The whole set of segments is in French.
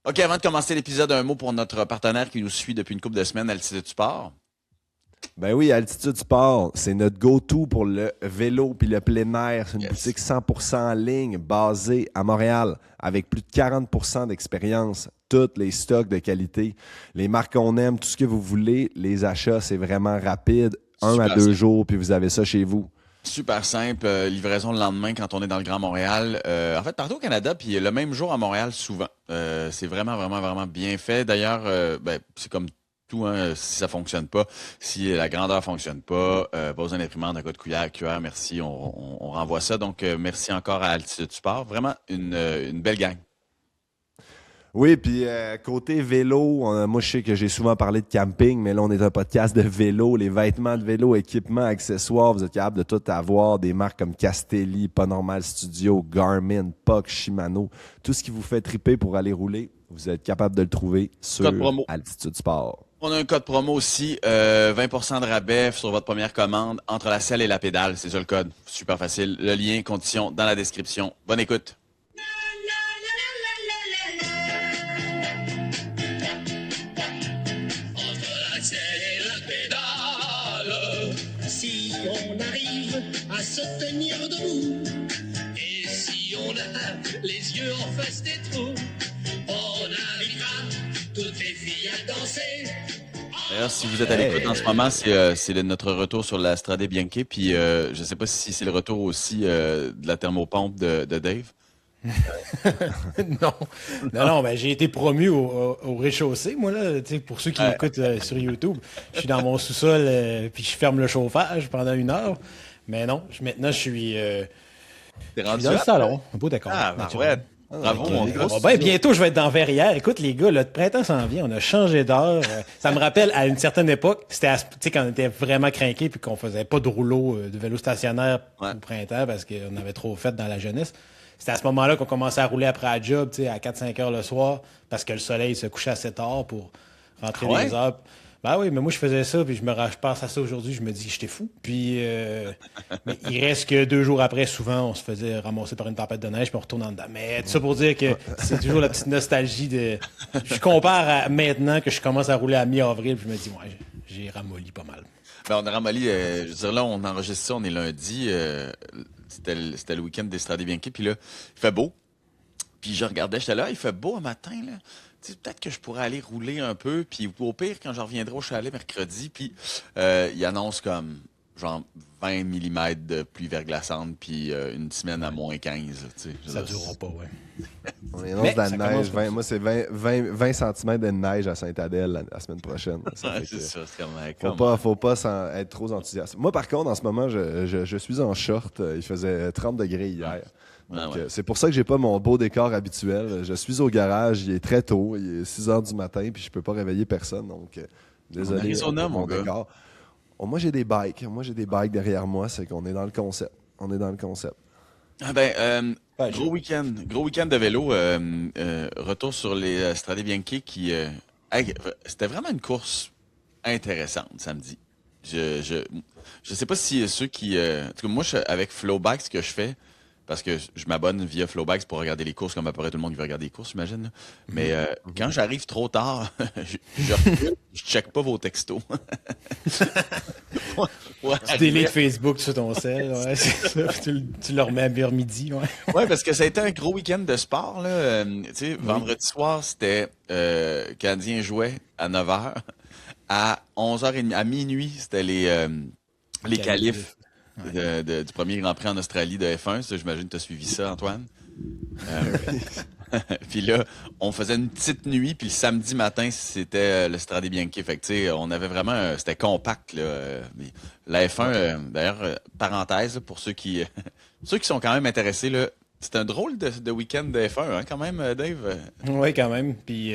OK, avant de commencer l'épisode, un mot pour notre partenaire qui nous suit depuis une couple de semaines, Altitude Sport. Ben oui, Altitude Sport, c'est notre go-to pour le vélo puis le plein air. C'est une Yes. boutique 100% en ligne basée à Montréal avec plus de 40% d'expérience. Tous les stocks de qualité, les marques qu'on aime, tout ce que vous voulez. Les achats, c'est vraiment rapide. 1 à Super 2 simple. jours, puis vous avez ça chez vous. Super simple, livraison le lendemain quand on est dans le Grand Montréal. En fait, partout au Canada, puis le même jour à Montréal souvent. C'est vraiment, vraiment, vraiment bien fait. D'ailleurs, c'est comme tout, hein, si ça fonctionne pas, si la grandeur fonctionne pas besoin d'imprimante, un code cuillère, merci, on renvoie ça. Donc, merci encore à Altitude Sport. Vraiment une belle gang. Oui, puis côté vélo, moi je sais que j'ai souvent parlé de camping, mais là on est un podcast de vélo, les vêtements de vélo, équipements, accessoires, vous êtes capable de tout avoir, des marques comme Castelli, Pas Normal Studio, Garmin, POC, Shimano, tout ce qui vous fait triper pour aller rouler, vous êtes capable de le trouver sur Code promo. Altitude Sport. On a un code promo aussi, 20% de rabais sur votre première commande entre la selle et la pédale. C'est ça le code. Super facile. Le lien, condition dans la description. Bonne écoute. Entre la selle et la pédale, si on arrive à se tenir debout, et si on a les yeux en face des trous, on invitera toutes les filles à danser. D'ailleurs, si vous êtes à l'écoute en ce moment, c'est notre retour sur la Strade Bianche. Puis je sais pas si c'est le retour aussi de la thermopompe de Dave. Non, non, ben, j'ai été promu au rez-de-chaussée, moi, là, tu sais, pour ceux qui écoutent sur YouTube. Je suis dans mon sous-sol, puis je ferme le chauffage pendant 1 heure. Mais non, maintenant, je suis T'es dans rendu le là? salon. Un beau décor. Ah, naturel. ouais. Bravo, mon gars. Ben, bientôt, je vais être dans Verrières. Écoute, les gars, le printemps s'en vient. On a changé d'heure. Ça me rappelle, à une certaine époque, c'était tu sais, quand on était vraiment craqué puis qu'on faisait pas de rouleau, de vélo stationnaire Ouais. au printemps parce qu'on avait trop fait dans la jeunesse. C'était à ce moment-là qu'on commençait à rouler après la job, tu sais, à 4-5 heures le soir parce que le soleil se couchait assez tard pour rentrer Ah ouais? les heures. Ben oui, mais moi, je faisais ça, puis je pense à ça aujourd'hui, je me dis, j'étais fou. Puis, mais il reste que 2 jours après, souvent, on se faisait ramasser par une tempête de neige, puis on retourne en dedans. Mais tout ça pour dire que c'est toujours la petite nostalgie de... Je compare à maintenant que je commence à rouler à mi-avril, puis je me dis, ouais, j'ai ramolli pas mal. Ben, on a ramolli, je veux dire, là, on enregistre ça, on est lundi. C'était le week-end des Strade Bianche. Puis là, il fait beau. Puis je regardais, j'étais là, il fait beau un matin, là. Tu sais, peut-être que je pourrais aller rouler un peu. Puis au pire, quand je reviendrai au chalet mercredi, puis il annonce comme genre 20 mm de pluie verglaçante, puis une semaine à moins 15. Tu sais. Je veux Ça dire, durera pas, ouais. On annonce Mais de la ça neige, commence comme 20 moi c'est 20 cm de neige à Saint-Adèle la semaine prochaine. Ça Ouais, fait c'est que- ça, c'est comme, Faut pas être trop enthousiaste. Moi, par contre, en ce moment, je suis en short. Il faisait 30 degrés hier. Donc, ouais. c'est pour ça que j'ai pas mon beau décor habituel. Je suis au garage, il est très tôt, il est 6 heures du matin, puis je peux pas réveiller personne. Donc, désolé Arizona, pour mon mon gars. décor. Oh, moi, j'ai des bikes. Moi, j'ai des bikes derrière moi. C'est qu'on est dans le concept. On est dans le concept. Ah ben, Ouais, gros week-end de vélo. Retour sur les Strade Bianche qui, hey, c'était vraiment une course intéressante samedi. Je sais pas si ceux qui, en tout cas, moi, avec Flowbike, ce que je fais, parce que je m'abonne via Flowbikes pour regarder les courses, comme à peu près tout le monde qui veut regarder les courses, j'imagine. Là. Mais quand j'arrive trop tard, je recule, je check pas vos textos. Ouais, Tu délites Facebook sur ton sel, ouais, c'est ça. Tu le remets vers midi, ouais. ouais, parce que ça a été un gros week-end de sport. Là. Tu sais, vendredi soir, c'était Canadien jouait à 9h. À 11h30, à minuit, c'était les qualifs du premier Grand Prix en Australie de F1. Ça, j'imagine que tu as suivi ça, Antoine. Puis là, on faisait une petite nuit, puis le samedi matin, c'était le Strade Bianche. Fait que, tu sais, on avait vraiment... c'était compact, là. La F1, d'ailleurs, parenthèse, là, pour ceux qui ceux qui sont quand même intéressés, là, c'est un drôle de week-end de F1, hein, quand même, Dave? Oui, quand même. Puis,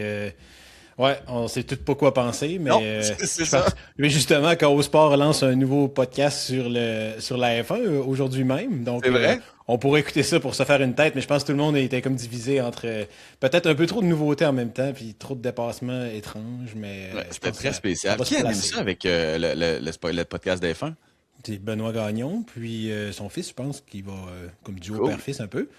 ouais, on sait tout pas quoi penser, mais, Non, c'est je ça. mais justement, quand Sport lance un nouveau podcast sur la F1 aujourd'hui même, donc C'est vrai? on pourrait écouter ça pour se faire une tête, mais je pense que tout le monde était comme divisé entre peut-être un peu trop de nouveautés en même temps, puis trop de dépassements étranges, mais Ouais, je c'était pense que très spécial. ça va se Qui anime placer. ça avec le podcast de F1? C'est Benoît Gagnon, puis son fils, je pense, qui va comme duo Cool. père-fils un peu,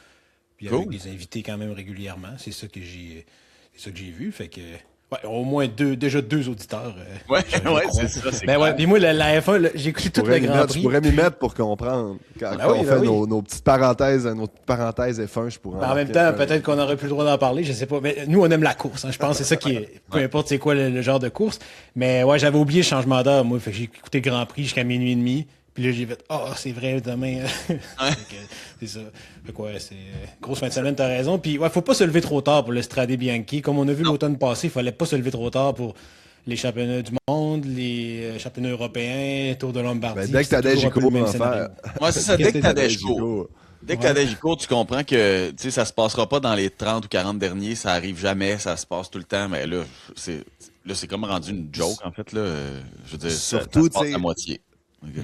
puis Cool. avec des invités quand même régulièrement. C'est ça que j'ai. C'est ça que j'ai vu. Fait que, ouais, au moins déjà deux auditeurs. Ouais, je ouais, crois. c'est ça. C'est Ben ouais, clair. puis moi, la F1, là, j'ai écouté tout le Grand Tu Prix. pourrais m'y mettre pour comprendre. Quand Ben oui, on ben fait oui. nos petites parenthèses F1, je pourrais Mais en même temps, peut-être qu'on n'aurait plus le droit d'en parler, je sais pas. Mais nous, on aime la course, hein, je pense. C'est ça qui est. Peu importe c'est quoi le genre de course. Mais ouais, j'avais oublié le changement d'heure, moi. Fait que j'ai écouté le Grand Prix jusqu'à minuit et demi. Puis là, j'ai fait c'est vrai, demain. C'est ça. Fait que ouais, c'est grosse fin de semaine, t'as raison. Puis ouais, faut pas se lever trop tard pour le Strade Bianchi. Comme on a vu l'automne passé, il fallait pas se lever trop tard pour les championnats du monde, les championnats européens, Tour de Lombardie. Dès que t'as des Gico, Gico en faire. Ouais, c'est ça. Dès que t'as des Gico. cours. Dès que t'as des cours, tu comprends que tu sais, ça se passera pas dans les 30 ou 40 derniers, ça arrive jamais, ça se passe tout le temps, mais là, c'est comme rendu une joke, en fait, là. Je veux dire, Surtout, ça se passe tu sais, à moitié. Ok.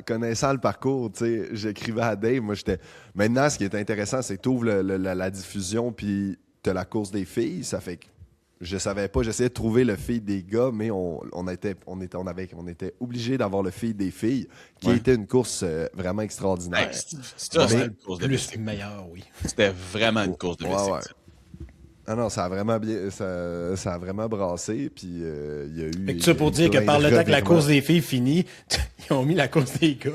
Connaissant le parcours, tu sais, j'écrivais à Dave, moi j'étais. Maintenant, ce qui est intéressant, c'est que tu ouvres la diffusion, puis t'as la course des filles, ça fait que je savais pas, j'essayais de trouver le feed des gars, mais on était obligé d'avoir le feed des filles, qui Ouais. était une course vraiment extraordinaire. C'était une course de Plus mystique. meilleur, oui. C'était vraiment une course de Ouais, mystique. ouais. Ah non, ça a vraiment bien, ça a vraiment brassé, puis il y a eu. Fait que ça pour dire que par le temps que la course des filles finit, ils ont mis la course des gars.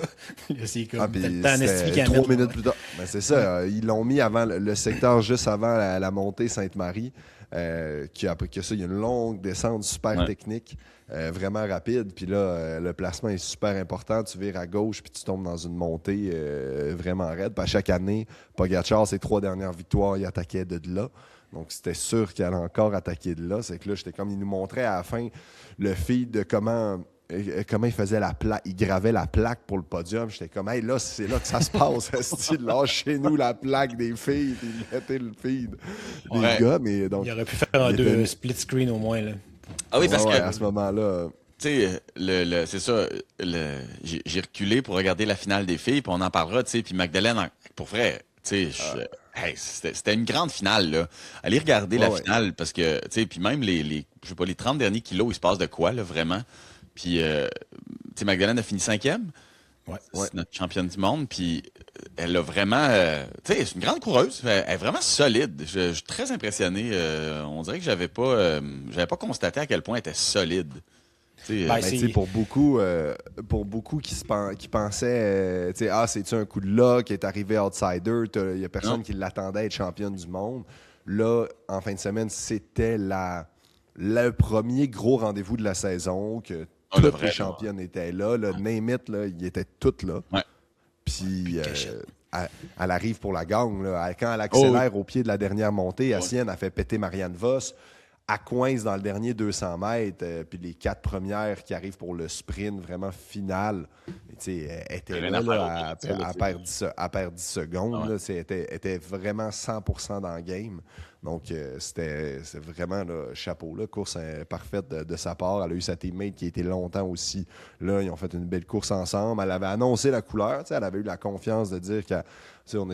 Là, c'est comme Ah, puis t'as le temps en esti c'était qu'à 3 mettre, minutes là. plus tard. Ben, c'est ça, ils l'ont mis avant le secteur juste avant la montée Sainte-Marie. Après que ça, il y a une longue descente super technique, vraiment rapide. Puis là, le placement est super important. Tu vires à gauche, puis tu tombes dans une montée vraiment raide. Puis à chaque année, Pogacar, ses 3 dernières victoires, il attaquait de là. Donc, c'était sûr qu'il allait encore attaquer de là. C'est que là, j'étais comme, il nous montrait à la fin le feed de comment il faisait la plaque. Il gravait la plaque pour le podium. J'étais comme, hey, là, c'est là que ça se passe. Style, lâchez-nous la plaque des filles, puis mettez le feed des Ouais. gars. Mais donc, Il aurait pu faire un il deux était- split screen au moins. Là. Ah oui, parce ouais, que à ce moment-là, tu sais, c'est ça, j'ai reculé pour regarder la finale des filles, puis on en parlera, tu sais, puis Magdalene, pour vrai, tu sais, hey, c'était une grande finale, là. Allez regarder la Ouais. finale, parce que, tu sais, puis même je sais pas, les 30 derniers kilos, il se passe de quoi, là, vraiment. Puis, tu sais, Magdalene a fini 5e. Ouais. C'est notre championne du monde, puis elle a vraiment, tu sais, c'est une grande coureuse, elle est vraiment solide. Je suis très impressionné. On dirait que j'avais pas constaté à quel point elle était solide. Tu sais, Ben, ben, c'est- tu sais, pour beaucoup qui pensaient, tu sais, c'est-tu un coup de luck, qui est arrivé outsider, il n'y a personne Non. qui l'attendait à être championne du monde. Là, en fin de semaine, c'était le premier gros rendez-vous de la saison, que le toutes vrai, les championnes étaient là. Name it, là, ils étaient toutes là. Ouais. Puis cachette. elle arrive pour la gang. Là. Quand elle accélère Oh, au pied de la dernière montée, Sienne a fait péter Marianne Vos. Elle coince dans le dernier 200 mètres. Puis les 4 premières qui arrivent pour le sprint vraiment final. Tu sais, elle était Elle là, a rien à là, faire autour de ça, elle perd 10 secondes. Ah ouais. Là. Elle était vraiment 100% dans le game. Donc, c'est vraiment là, chapeau. Là, course parfaite de sa part. Elle a eu sa teammate qui était longtemps aussi. Là, ils ont fait une belle course ensemble. Elle avait annoncé la couleur. Tu sais, elle avait eu la confiance de dire que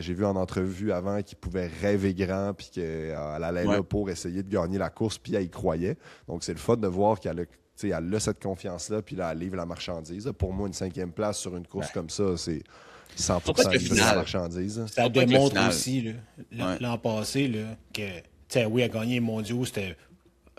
j'ai vu en entrevue avant qu'il pouvait rêver grand puis qu'elle allait là pour essayer de gagner la course, puis elle y croyait. Donc, c'est le fun de voir qu'elle a, elle a cette confiance-là, puis là, elle livre la marchandise. Pour moi, une 5e place sur une course comme ça, c'est 100% Surtout que le livrer la final. marchandise. Ça Surtout avec le démontre final. aussi, là, l'an passé, là, que, tu sais, oui, elle a gagné les mondiaux, c'était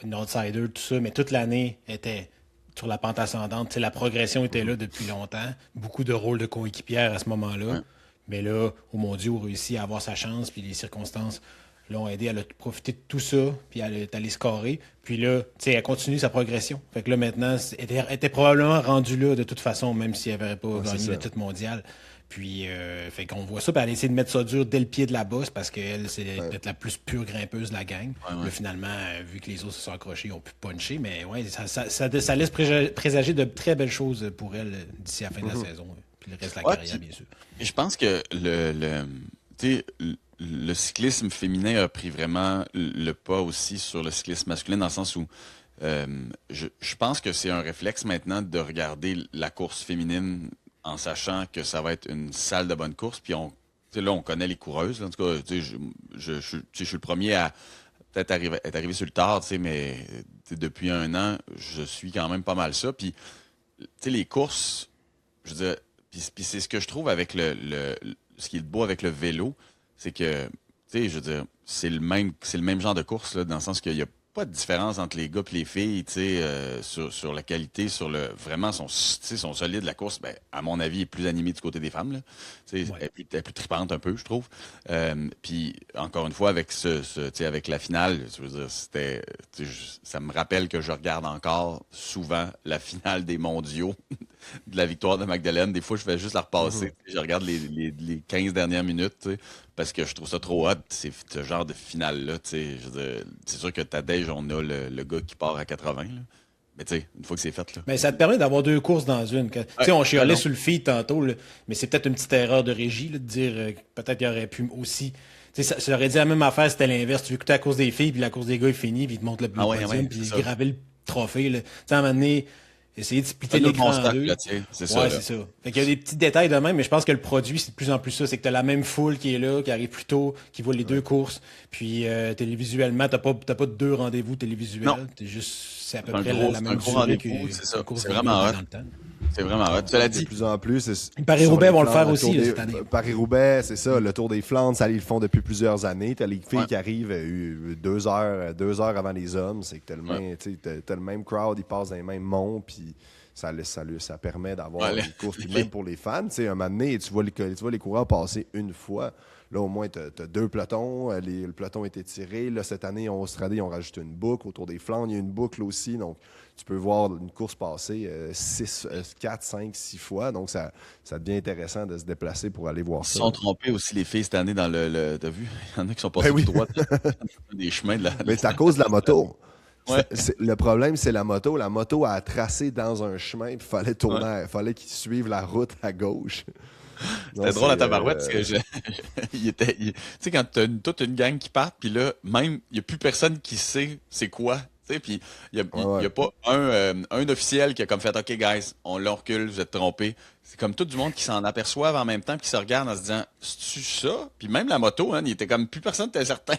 un outsider, tout ça, mais toute l'année était sur la pente ascendante. Tu sais, la progression était là depuis longtemps. Beaucoup de rôles de coéquipière à ce moment-là. Mais là, au mondiaux, réussi à avoir sa chance, puis les circonstances l'ont aidé. Elle a profité de tout ça, puis elle est allée scorer. Puis là, tu sais, elle continue sa progression. Fait que là, maintenant, elle était probablement rendue là de toute façon, même si elle n'avait pas gagné c'est le ça. titre mondial. Puis, fait qu'on voit ça, puis elle essaie de mettre ça dur dès le pied de la bosse parce qu'elle, c'est peut-être la plus pure grimpeuse de la gang. Là, finalement, vu que les autres se sont accrochés, ils ont pu puncher, mais ouais, ça laisse présager de très belles choses pour elle d'ici la fin de la saison. Puis le reste de la Ouais, carrière, bien sûr. Et je pense que tu sais, le cyclisme féminin a pris vraiment le pas aussi sur le cyclisme masculin, dans le sens où je pense que c'est un réflexe maintenant de regarder la course féminine en sachant que ça va être une salle de bonne course. Puis tu sais, là, on connaît les coureuses. Là. En tout cas, tu sais, je suis le premier à peut-être être arrivé sur le tard, tu sais, mais tu sais, depuis un an, je suis quand même pas mal ça. Puis, tu sais, les courses, je veux dire, puis c'est ce que je trouve avec ce qui est beau avec le vélo, c'est que, tu sais, je veux dire, c'est le même genre de course, là, dans le sens qu'il n'y a pas de différence entre les gars et les filles, tu sais, sur la qualité, vraiment, sont solides. La course, ben, à mon avis, est plus animée du côté des femmes, là. Tu sais, elle est plus tripante un peu, je trouve. Puis, encore une fois, avec tu sais, avec la finale, je veux dire, ça me rappelle que je regarde encore souvent la finale des mondiaux de la victoire de Magdalene. Des fois, je fais juste la repasser. Je regarde les 15 dernières minutes, tu sais, parce que je trouve ça trop hot, ce genre de finale-là. Tu sais, c'est sûr que Tadej, on a le gars qui part à 80, là. Mais tu sais, une fois que c'est fait, là. Mais ça te permet d'avoir 2 courses dans une. Tu sais, on chialait sur le feed tantôt, là, mais c'est peut-être une petite erreur de régie là, de dire que peut-être qu'il aurait pu aussi. Tu sais, ça aurait dit la même affaire si c'était l'inverse. Tu veux écouter la course des filles, puis la course des gars est finie, puis ils te montrent le podium, puis ils gravaient le trophée. Tu sais, à un moment donné, essayer de splitter l'écran en deux. C'est ça. C'est ça. Fait qu'il y a des petits détails de même, mais je pense que le produit, c'est de plus en plus ça. C'est que tu as la même foule qui est là, qui arrive plus tôt, qui voit les 2 courses. Puis télévisuellement, t'as pas 2 rendez-vous télévisuels. C'est à peu près la même durée que c'est ça. C'est vraiment hot. C'est vraiment hot. Cela dit. De plus en plus. Paris-Roubaix vont le faire aussi là, cette année. Paris-Roubaix, c'est ça. Le Tour des Flandres, ça, ils le font depuis plusieurs années. T'as les filles qui arrivent 2 heures avant les hommes. C'est que t'as le même crowd, ils passent dans les mêmes monts, puis ça permet d'avoir des courses. Puis même pour les fans, un moment donné, tu vois les coureurs passer une fois. Là, au moins, tu as 2 pelotons. Le peloton est étiré. Là, cette année, en Australie, ils ont rajouté une boucle. Autour des Flandres, il y a une boucle aussi. Donc, tu peux voir une course passer 4, 5, 6 fois. Donc, ça devient intéressant de se déplacer pour aller voir ça. Ils sont trompés aussi, les filles, cette année, dans t'as vu? Il y en a qui sont passés tout droit des chemins de la... Mais c'est à cause de la moto. Ouais. Le problème, c'est la moto. La moto a tracé dans un chemin, puis il fallait tourner. Il fallait qu'ils suivent la route à gauche. C'était drôle à tabarouette parce que tu sais, quand t'as toute une gang qui part, puis là, même, il n'y a plus personne qui sait c'est quoi. Puis il n'y a pas un officiel qui a comme fait OK, guys, on recule, vous êtes trompés. C'est comme tout du monde qui s'en aperçoivent en même temps, puis qui se regardent en se disant c'est-tu ça? Puis même la moto, hein, il était comme plus personne n'était certain.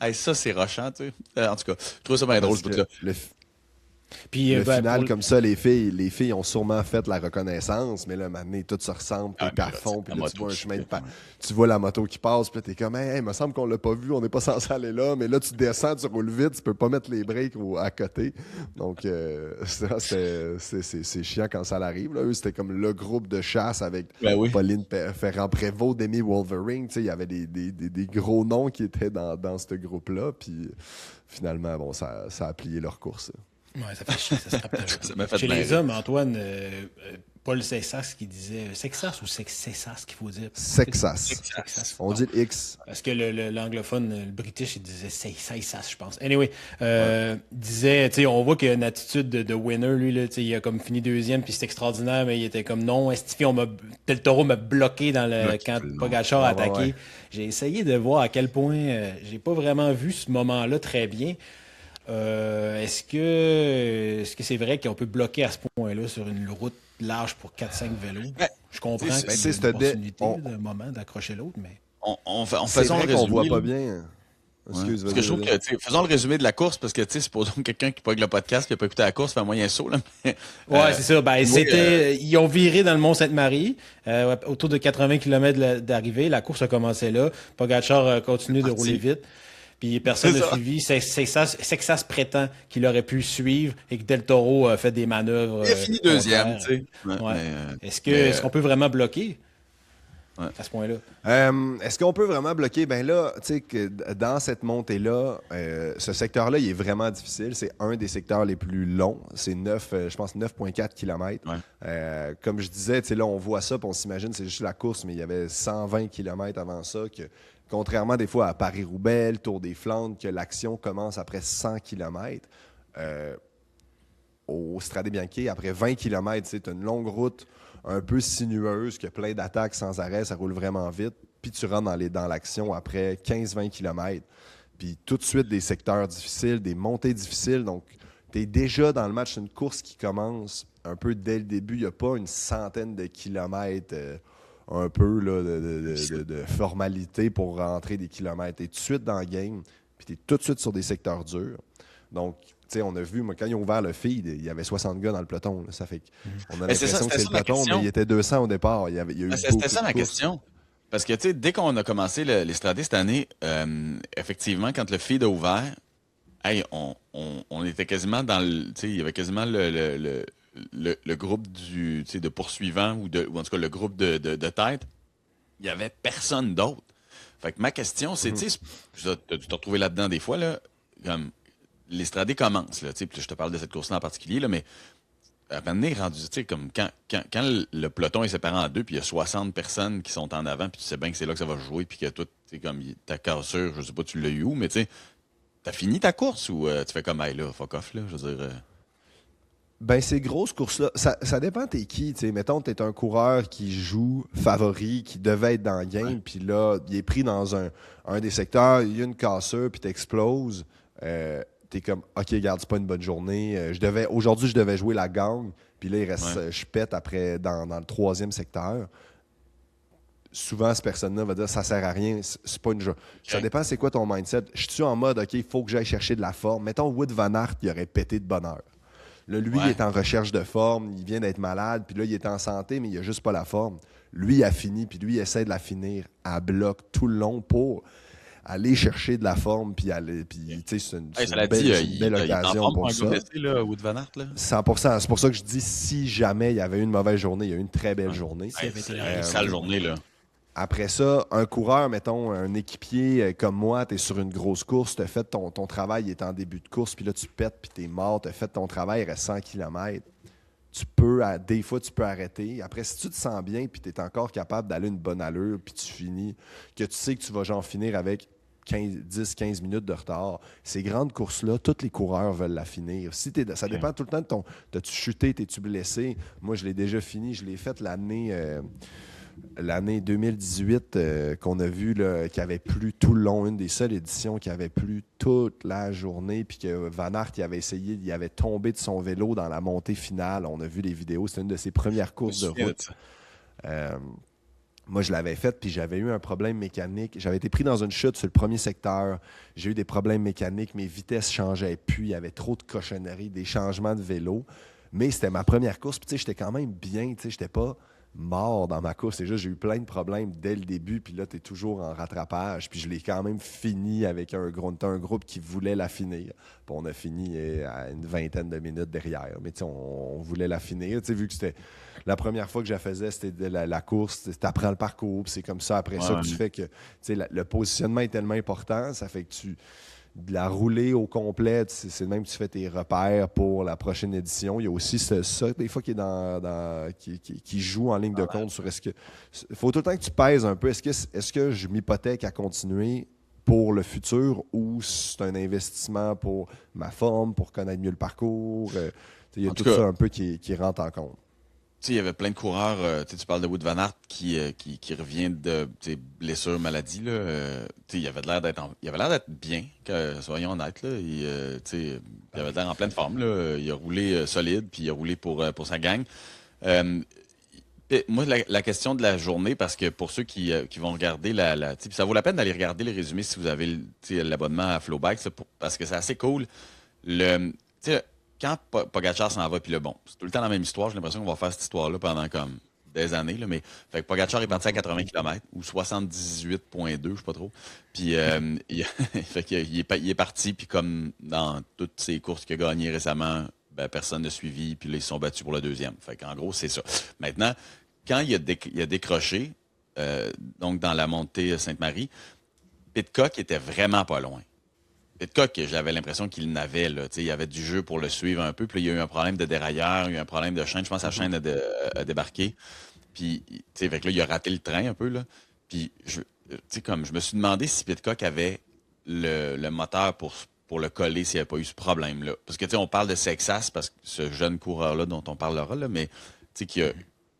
Hey, ça, c'est rochant, tu sais. En tout cas, je trouve ça bien drôle, ce bout-là. Puis, le final, comme ça, les filles ont sûrement fait la reconnaissance, mais là, maintenant, tout se ressemble, puis à fond, puis là, tu vois un chemin tu vois la moto qui passe, puis là, t'es comme, hey, il me semble qu'on l'a pas vu, on n'est pas censé aller là, mais là, tu descends, tu roules vite, tu peux pas mettre les breaks à côté. Donc, c'est chiant quand ça arrive. Là. Eux, c'était comme le groupe de chasse avec Pauline Ferrand-Prévot, Demi Wolverine, tu sais, il y avait des gros noms qui étaient dans ce groupe-là, puis finalement, bon, ça a plié leur course. Ouais, ça fait chier, ça se rappelle. Chez les hommes, Antoine, Paul Sexas qui disait Sexas ou Sexas qu'il faut dire? Sexas. On dit le X. Parce que l'anglophone, le british, il disait Sexas, je pense. Anyway, disait, tu sais, on voit qu'il y a une attitude de winner, lui, là, tu sais, il a comme fini 2e, puis c'est extraordinaire, mais il était comme non, Del Toro m'a bloqué quand Pogačar a attaqué. J'ai essayé de voir à quel point, j'ai pas vraiment vu ce moment-là très bien. Est-ce que c'est vrai qu'on peut bloquer à ce point-là sur une route large pour 4-5 vélos? Je comprends que c'est une opportunité d'un moment d'accrocher l'autre, mais... Faisons le résumé. On voit pas bien. Excuse, parce que je trouve que, faisons le résumé de la course, parce que, tu sais, supposons que quelqu'un qui pogne le podcast, qui n'a pas écouté la course, fait un moyen saut, là. Ouais, c'est ça. Ben, ils ont viré dans le Mont-Sainte-Marie, autour de 80 km d'arrivée. La course a commencé là. Pogačar a continué de rouler vite. Puis personne n'a suivi. Sexas prétend qu'il aurait pu suivre et que Del Toro a fait des manœuvres. Il a fini 2e, tu sais. Est-ce qu'on peut vraiment bloquer à ce point-là? Est-ce qu'on peut vraiment bloquer? Ben là, tu sais, que dans cette montée-là, ce secteur-là, il est vraiment difficile. C'est un des secteurs les plus longs. C'est 9,4 km. Ouais. Comme je disais, tu sais, là, on voit ça, puis on s'imagine, c'est juste la course, mais il y avait 120 km avant ça que... Contrairement des fois à Paris-Roubaix, le Tour des Flandres, que l'action commence après 100 km, au Strade Bianche, après 20 km, c'est une longue route un peu sinueuse, qui a plein d'attaques sans arrêt, ça roule vraiment vite, puis tu rentres dans l'action après 15-20 km. Puis tout de suite, des secteurs difficiles, des montées difficiles, donc tu es déjà dans le match, c'est une course qui commence un peu dès le début, il n'y a pas une centaine de kilomètres... un peu là, de formalité pour rentrer des kilomètres. Tu es tout de suite dans le game, puis tu es tout de suite sur des secteurs durs. Donc, tu sais, on a vu, moi, quand ils ont ouvert le feed, il y avait 60 gars dans le peloton. Là. Ça fait qu'on a l'impression que c'est le peloton, mais il y était 200 au départ. C'était ça ma question. parce que, tu sais, dès qu'on a commencé l'Estradé cette année, effectivement, quand le feed a ouvert, hey, on était quasiment dans le. Tu sais, il y avait quasiment le groupe tu sais, de poursuivants ou en tout cas le groupe de tête. Il n'y avait personne d'autre. Fait que ma question, c'est, tu sais, tu as dû te retrouver là-dedans des fois, là, comme l'Estradé commence, là, tu sais, puis je te parle de cette course-là en particulier, là, mais à un moment donné, rendu, tu sais, comme quand le peloton est séparé en deux, puis il y a 60 personnes qui sont en avant, puis tu sais bien que c'est là que ça va jouer, puis que toi, tu sais, comme ta cassure, je sais pas, tu l'as eu où, mais tu sais, t'as fini ta course ou tu fais comme, hey, là, fuck off, là, je veux dire. Ben, ces grosses courses-là, ça dépend t'es qui. T'sais. Mettons, t'es un coureur qui joue favori, qui devait être dans le game, puis là, il est pris dans un des secteurs, il y a une cassure, puis t'exploses. T'es comme, OK, regarde, c'est pas une bonne journée. Aujourd'hui, je devais jouer la gang, puis là, il reste, je pète après dans le troisième secteur. Souvent, cette personne-là va dire ça sert à rien, c'est pas une jeu. Ça dépend c'est quoi ton mindset. Je suis en mode OK, il faut que j'aille chercher de la forme. Mettons Wout van Aert, il aurait pété de bonheur. Là, lui, il est en recherche de forme, il vient d'être malade, puis là, il est en santé, mais il a juste pas la forme. Lui, il a fini, puis lui, il essaie de la finir à bloc tout le long pour aller chercher de la forme, puis tu sais, c'est une belle occasion pour ça. Blessé, là, Wout van Aert, là. 100%. C'est pour ça que je dis, si jamais il y avait eu une mauvaise journée, il y a eu une très belle journée. C'est une sale journée, là. Après ça, un coureur, mettons, un équipier comme moi, tu es sur une grosse course, tu as fait ton travail, il est en début de course, puis là, tu pètes, puis tu es mort, tu as fait ton travail, il reste 100 km. Des fois, tu peux arrêter. Après, si tu te sens bien, puis tu es encore capable d'aller une bonne allure, puis tu finis, que tu sais que tu vas genre finir avec 10-15 minutes de retard. Ces grandes courses-là, tous les coureurs veulent la finir. Ça dépend tout le temps de ton... T'as-tu chuté, t'es-tu blessé? Moi, je l'ai déjà fini. Je l'ai fait l'année 2018 qu'on a vu qu'il avait plu tout le long, une des seules éditions qui avait plu toute la journée, puis que Van Aert il avait essayé, il avait tombé de son vélo dans la montée finale. On a vu les vidéos, c'était une de ses premières courses de route. Moi, je l'avais faite, puis j'avais eu un problème mécanique. J'avais été pris dans une chute sur le premier secteur. J'ai eu des problèmes mécaniques, mes vitesses changeaient plus, il y avait trop de cochonneries, des changements de vélo. Mais c'était ma première course, puis tu sais, j'étais quand même bien, tu sais, j'étais pas mort dans ma course. C'est juste j'ai eu plein de problèmes dès le début, puis là, tu es toujours en rattrapage. Puis je l'ai quand même fini avec un groupe qui voulait la finir. Puis on a fini à une vingtaine de minutes derrière. Mais tu sais, on voulait la finir. Tu sais, vu que c'était la première fois que je la faisais, c'était la course, tu apprends le parcours, puis c'est comme ça. Après ça, que tu fais que tu sais, le positionnement est tellement important, ça fait que de la rouler au complet, c'est de même que tu fais tes repères pour la prochaine édition. Il y a aussi ça des fois, qui est qui joue en ligne de compte sur est-ce que. Il faut tout le temps que tu pèses un peu. Est-ce que je m'hypothèque à continuer pour le futur ou c'est un investissement pour ma forme, pour connaître mieux le parcours? Il y a tout ça un peu qui rentre en compte. Il y avait plein de coureurs, tu parles de Wout van Aert qui revient de blessure, maladie. Là, il avait l'air d'être bien, soyons honnêtes. Là, il avait l'air en pleine forme. Là, il a roulé solide, puis il a roulé pour sa gang. Moi, la question de la journée, parce que pour ceux qui vont regarder ça vaut la peine d'aller regarder les résumés si vous avez l'abonnement à Flowbikes, parce que c'est assez cool. Quand Pogacar s'en va, puis c'est tout le temps la même histoire. J'ai l'impression qu'on va faire cette histoire-là pendant comme des années. Là, mais fait que Pogacar est parti à 80 km ou 78,2, je sais pas trop. Puis il est parti, puis comme dans toutes ces courses qu'il a gagnées récemment, personne n'a suivi, puis là, ils se sont battus pour le deuxième. Fait qu'en gros, c'est ça. Maintenant, quand il a décroché, donc dans la montée Sainte-Marie, Pidcock était vraiment pas loin. Pidcock, j'avais l'impression qu'il n'avait, là. Il y avait du jeu pour le suivre un peu. Puis là, il y a eu un problème de dérailleur, il y a eu un problème de chaîne. Je pense que la chaîne a débarqué. Puis, fait que là, il a raté le train un peu, là. Puis, je me suis demandé si Pidcock avait le moteur pour le coller s'il n'y avait pas eu ce problème-là. Parce que, on parle de Sexas, parce que ce jeune coureur-là dont on parlera, là, mais,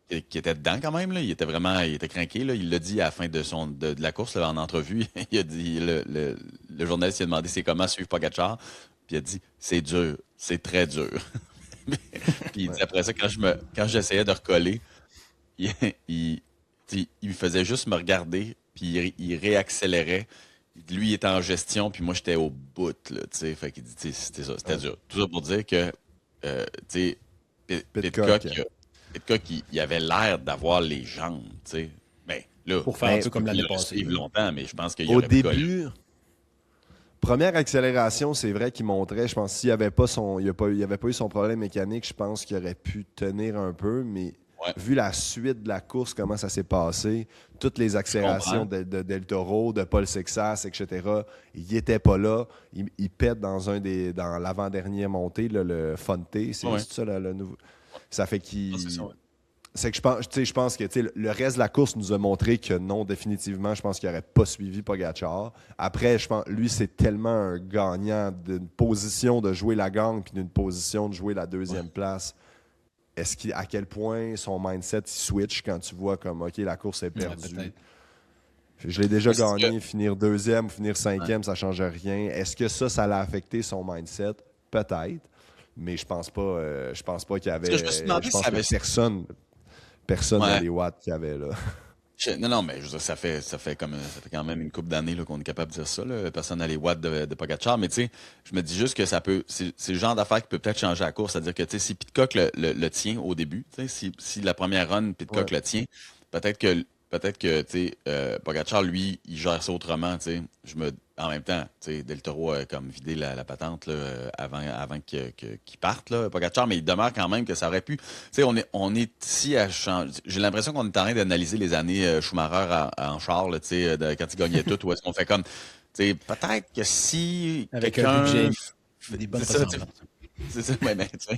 qui était dedans quand même, là. Il était craqué, là. Il l'a dit à la fin de la course, là, en entrevue. Il a dit, le journaliste il a demandé c'est comment suivre Pogacar. Puis il a dit c'est dur, c'est très dur. Puis il dit après ça, quand j'essayais de recoller, il faisait juste me regarder, puis il réaccélérait. Lui, il était en gestion, puis moi, j'étais au bout, là, tu sais. Fait qu'il dit, c'était ça, c'était dur. Tout ça pour dire que, tu sais, Pidcock, il avait l'air d'avoir les jambes, tu sais. Ben, Là, Pour faire un peu comme l'année passée. Suivre longtemps, mais je pense qu'il y Au aurait pu coller. début, première accélération, c'est vrai qu'il montrait, je pense, s'il n'avait pas, avait pas eu son problème mécanique, je pense qu'il aurait pu tenir un peu, mais Ouais. vu la suite de la course, comment ça s'est passé, toutes les accélérations de Del Toro, de Paul Sexas, etc., il n'était pas là. Il pète dans l'avant-dernière montée, là, le Fonte, c'est Ouais. ça le nouveau. Ça fait qu'il. Ah, c'est ça, ouais. C'est que je pense que le reste de la course nous a montré que non, définitivement, je pense qu'il n'aurait pas suivi Pogacar. Après, je pense lui, c'est tellement un gagnant d'une position de jouer la gang puis d'une position de jouer la deuxième place. À quel point son mindset il switch quand tu vois comme OK, la course est perdue. peut-être. Je l'ai déjà Mais c'est gagné, finir deuxième ou finir cinquième, ça ne change rien. Est-ce que ça l'a affecté son mindset? Peut-être. Mais je pense pas qu'il y avait. Parce que je me suis demandé Je pense si que ça avait- personne Ouais. dans les watts qu'il y avait là. Non, mais je veux dire, ça fait quand même une couple d'années là, qu'on est capable de dire ça, là, personne n'a les watts de Pogacar, mais tu sais, je me dis juste que c'est le genre d'affaire qui peut peut-être changer la course, c'est-à-dire que tu sais, si Pidcock le tient au début, tu sais, si la première run, Pidcock le tient, peut-être que tu sais, Pogacar, lui, il gère ça autrement, tu sais. En même temps, tu sais, Del Toro a comme vidé la patente là, avant qu'il parte, là, Pogacar, mais il demeure quand même que ça aurait pu. Tu sais, on est ici à changer. J'ai l'impression qu'on est en train d'analyser les années Schumacher en char, là, tu sais, quand il gagnait tout, où est-ce qu'on fait comme. Tu sais, peut-être que si Avec un budget, quelqu'un. des bonnes C'est ça, ressemblances. c'est ça, mais tu sais,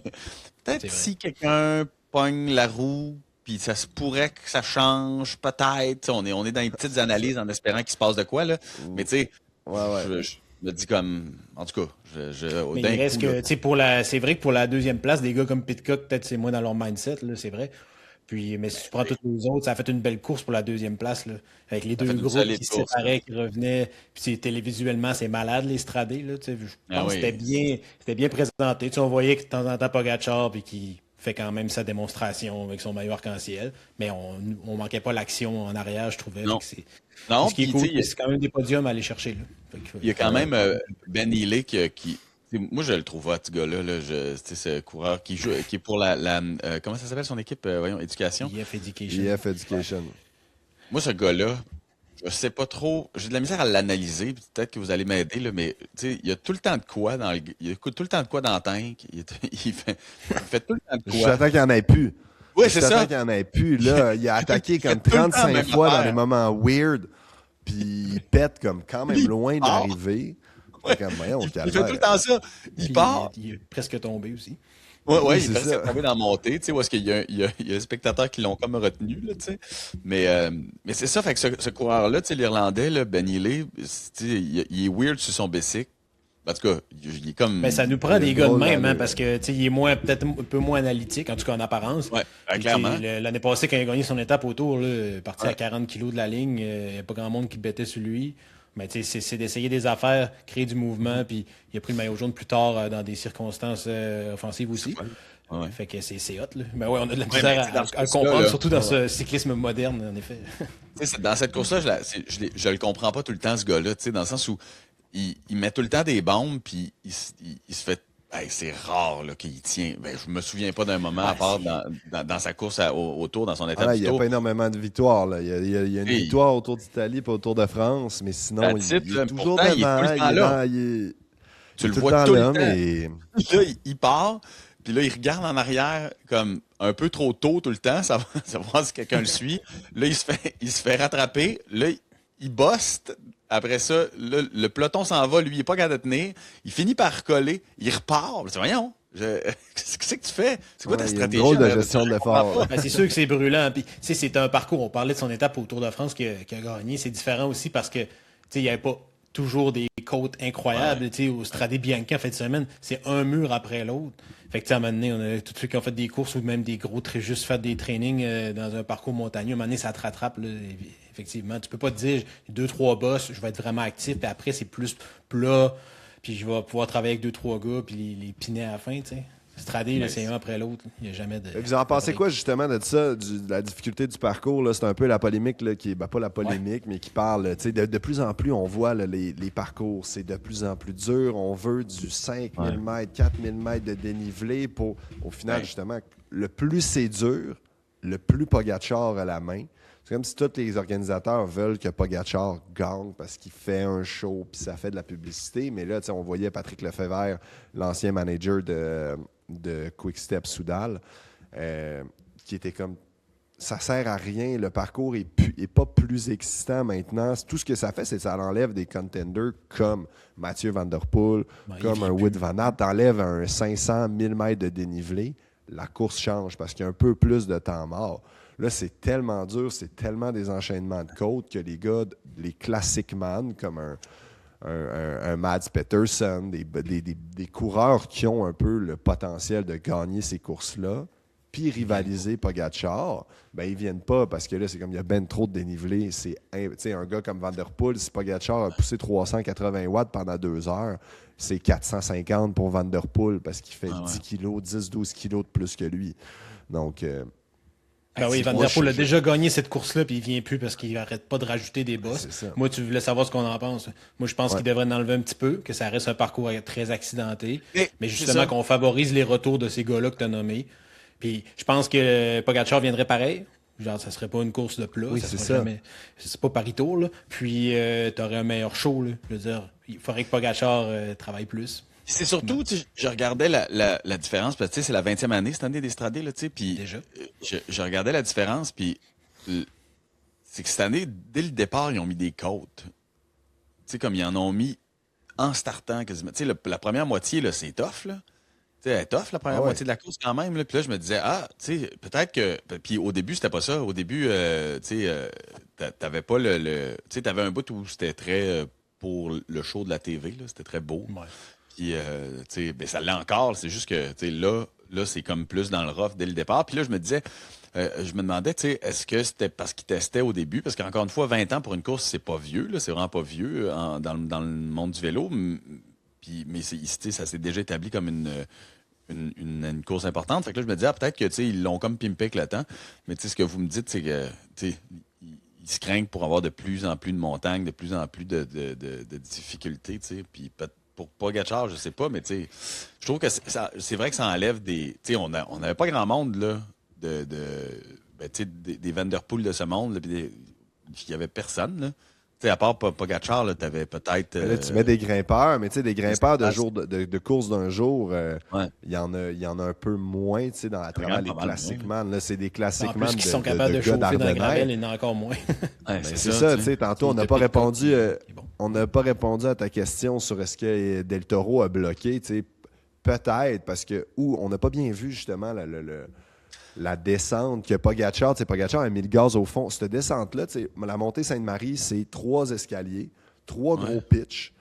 peut-être C'est vrai. si quelqu'un pogne la roue, puis ça se pourrait que ça change, peut-être. Tu sais, on est dans les petites analyses en espérant qu'il se passe de quoi, là. Mais tu sais, Ouais. je me dis comme. En tout cas, Mais d'un il reste coup, là, que, tu sais, c'est vrai que pour la deuxième place, des gars comme Pitcock, peut-être c'est moins dans leur mindset, là, c'est vrai. Puis, mais si tu prends tous les autres, ça a fait une belle course pour la deuxième place, là, avec les ça fait deux une groupes solide qui se course, séparaient, qui revenaient. Puis télévisuellement, c'est malade, les stradés, là, tu sais. Je Ah pense que oui. c'était bien présenté. Tu sais, on voyait que de temps en temps, Pogacar, puis qui fait quand même sa démonstration avec son maillot arc-en-ciel. Mais on manquait pas l'action en arrière, je trouvais. Non. Fait que Non, ce qui est puis cool, tu sais, c'est quand même des podiums à aller chercher, là. Fait que, il y a quand même Ben Healy qui tu sais, moi, je le trouve hot, ce gars-là. Là, tu sais, ce coureur qui joue, qui est pour comment ça s'appelle son équipe? Voyons, Éducation. EF Education. EF Education. Moi, ce gars-là, je sais pas trop. J'ai de la misère à l'analyser. Puis peut-être que vous allez m'aider, là, mais tu sais, il y a tout le temps de quoi il y a tout le temps de quoi dans le tank. Il fait tout le temps de quoi. J'attends qu'il n'y en ait plus. Oui, c'est ça. J'attends qu'il n'y en ait plus. Là, il a attaqué Il fait comme tout le temps la 35 même fois dans affaire. des moments weird. Puis il pète comme quand même loin de part. l'arrivée. Fait comme, voyons, Il fait tout le calvaire. temps ça. Puis Il part. il est presque tombé aussi. Ouais, Oui, il c'est est presque ça. tombé dans la montée, tu sais, où est-ce qu'il y a des spectateurs qui l'ont comme retenu, là, tu sais. Mais c'est ça, fait que ce coureur-là, tu sais, l'Irlandais, là, Ben Healy, tu sais, il est weird sur son bicycle. En tout cas, il est comme. Mais ça nous prend Il a des une gars de drôle même, hein, d'allure. parce que tu sais, il est peut-être un peu moins analytique, en tout cas en apparence. Ouais, Puis, clairement. tu sais, l'année passée, quand il a gagné son étape autour, là, parti Ouais. à 40 kilos de la ligne, il n'y a pas grand monde qui bêtait sur lui. Mais tu sais, c'est d'essayer des affaires, créer du mouvement, puis il a pris le maillot jaune plus tard dans des circonstances offensives aussi. Ouais. Fait que c'est hot, là. Mais ouais, on a de la Ouais, misère mais c'est dans ce à le course-là, comprendre, là. surtout dans ce cyclisme moderne, en effet. Tu sais, dans cette course-là, je le comprends pas tout le temps, ce gars-là, tu sais, dans le sens où il met tout le temps des bombes, puis il se fait. Hey, c'est rare là, qu'il tient. Ben, je me souviens pas d'un moment, à part dans sa course au Tour, dans son étape Ah, du il n'y a Tour. pas énormément de victoires. Là. Il y a une Hey. victoire au Tour d'Italie pas au Tour de France, mais sinon, That's it, il là. est toujours Pourtant, il est devant. tout le temps là. Tu le vois tout le temps. mais Puis là, il part, puis là, il regarde en arrière comme un peu trop tôt tout le temps, ça va voir si quelqu'un le suit. Là, il se fait rattraper. Là, il bosse. Après ça, là, le peloton s'en va. Lui, il n'est pas capable de tenir. Il finit par recoller. Il repart. Je dis, voyons, qu'est-ce que tu fais? C'est quoi ta ouais, il y a une stratégie? drôle de en arrière gestion de ça? Je comprends l'effort. pas. Ben, c'est sûr que c'est brûlant. Puis, tu sais, c'est un parcours. On parlait de son étape au Tour de France qui a gagné. C'est différent aussi parce que, tu sais, il n'y avait pas toujours des côtes incroyables. Tu sais, au Stradé Bianchi en fin de semaine, c'est un mur après l'autre. Fait que, tu sais, à un moment donné, on a tous ceux qui ont fait des courses ou même des gros juste fait des trainings dans un parcours montagneux. À un moment donné, ça te rattrape, là, effectivement. Tu peux pas te dire 2-3 bosses, je vais être vraiment actif, puis après, c'est plus plat, puis je vais pouvoir travailler avec 2-3 gars, puis les pinets à la fin, tu sais. Stradé, là, c'est un après l'autre. Il n'y a jamais de. Vous en pensez quoi justement de ça, de la difficulté du parcours? Là? C'est un peu la polémique là, qui est pas la polémique, mais qui parle. De plus en plus, on voit là, les parcours, c'est de plus en plus dur. On veut du 5000 mètres, 4000 mètres de dénivelé pour, au final, justement, le plus c'est dur, le plus Pogacar a la main. C'est comme si tous les organisateurs veulent que Pogacar gagne parce qu'il fait un show puis ça fait de la publicité. Mais là, on voyait Patrick Lefebvre, l'ancien manager de Quick-Step Soudal, qui était comme ça sert à rien, le parcours est pas plus excitant maintenant. Tout ce que ça fait, c'est que ça enlève des contenders comme Mathieu Van Der Poel, comme un Wout van Aert, t'enlèves un 500 1000 mètres de dénivelé, la course change parce qu'il y a un peu plus de temps mort. Là, c'est tellement dur, c'est tellement des enchaînements de côtes que les gars, les classic man, comme un Mads Pedersen, des coureurs qui ont un peu le potentiel de gagner ces courses-là, puis rivaliser Pogacar, ben ils viennent pas parce que là, c'est comme il y a ben trop de dénivelé. C'est un gars comme Van Der Poel, si Pogacar a poussé 380 watts pendant 2 heures, c'est 450 pour Van Der Poel parce qu'il fait 10 kilos, 10-12 kilos de plus que lui. Donc... oui, Van Der Poel a déjà gagné cette course-là, puis il vient plus parce qu'il n'arrête pas de rajouter des bosses. Moi, tu voulais savoir ce qu'on en pense. Moi, je pense qu'il devrait en enlever un petit peu, que ça reste un parcours très accidenté. Mais justement, qu'on favorise les retours de ces gars-là que tu as nommés. Puis je pense que Pogacar viendrait pareil. Genre, ça serait pas une course de plat. Oui, c'est ça. C'est pas Paris-Tour, là. Puis tu aurais un meilleur show, là. Je veux dire, il faudrait que Pogacar travaille plus. C'est surtout, je regardais la différence, parce que c'est la 20e année cette année d'Estrade, là, tu sais, puis je regardais la différence, puis c'est que cette année, dès le départ, ils ont mis des côtes. Tu sais, comme ils en ont mis en startant quasiment. Tu sais, la première moitié, là, c'est tough, là. Tu sais, elle est tough, la première moitié de la course quand même, là. Puis là, je me disais, tu sais, peut-être que... Puis au début, c'était pas ça. Au début, tu sais, t'avais pas tu sais, t'avais un bout où c'était très... pour le show de la TV, là, c'était très beau. Ouais. Puis, tu sais, ben, ça l'est encore. C'est juste que, tu sais, là, c'est comme plus dans le rough dès le départ. Puis là, je me disais, je me demandais, tu sais, est-ce que c'était parce qu'ils testaient au début? Parce qu'encore une fois, 20 ans pour une course, c'est pas vieux, là. C'est vraiment pas vieux dans le monde du vélo. Puis, mais ça s'est déjà établi comme une course importante. Fait que là, je me disais, peut-être que, tu sais, ils l'ont comme pimpé avec le temps. Mais tu sais, ce que vous me dites, c'est que, tu sais, ils se craignent pour avoir de plus en plus de montagnes, de plus en plus de difficultés, tu sais. Puis pour Pogacar, je sais pas, mais tu sais, je trouve que c'est vrai que ça enlève des... Tu sais, on n'avait pas grand monde, là, ben, tu sais, des Van Der Poel de ce monde, là, puis il y avait personne, là. Tu sais, à part Pogacar, là, t'avais peut-être... Là, tu mets des grimpeurs, mais tu sais, des grimpeurs de course d'un jour, il y en a un peu moins, tu sais, à travers les classic man. Là, c'est des classic man qui sont capables de chauffer dans le gravel, il y en a encore moins. C'est ça, tu sais, tantôt, on n'a pas répondu... On n'a pas répondu à ta question sur est-ce que Del Toro a bloqué, tu sais, peut-être, parce que... on n'a pas bien vu, justement, la descente que Pogacar a mis le gaz au fond. Cette descente-là, la montée Sainte-Marie, c'est 3 escaliers, 3 gros pitchs.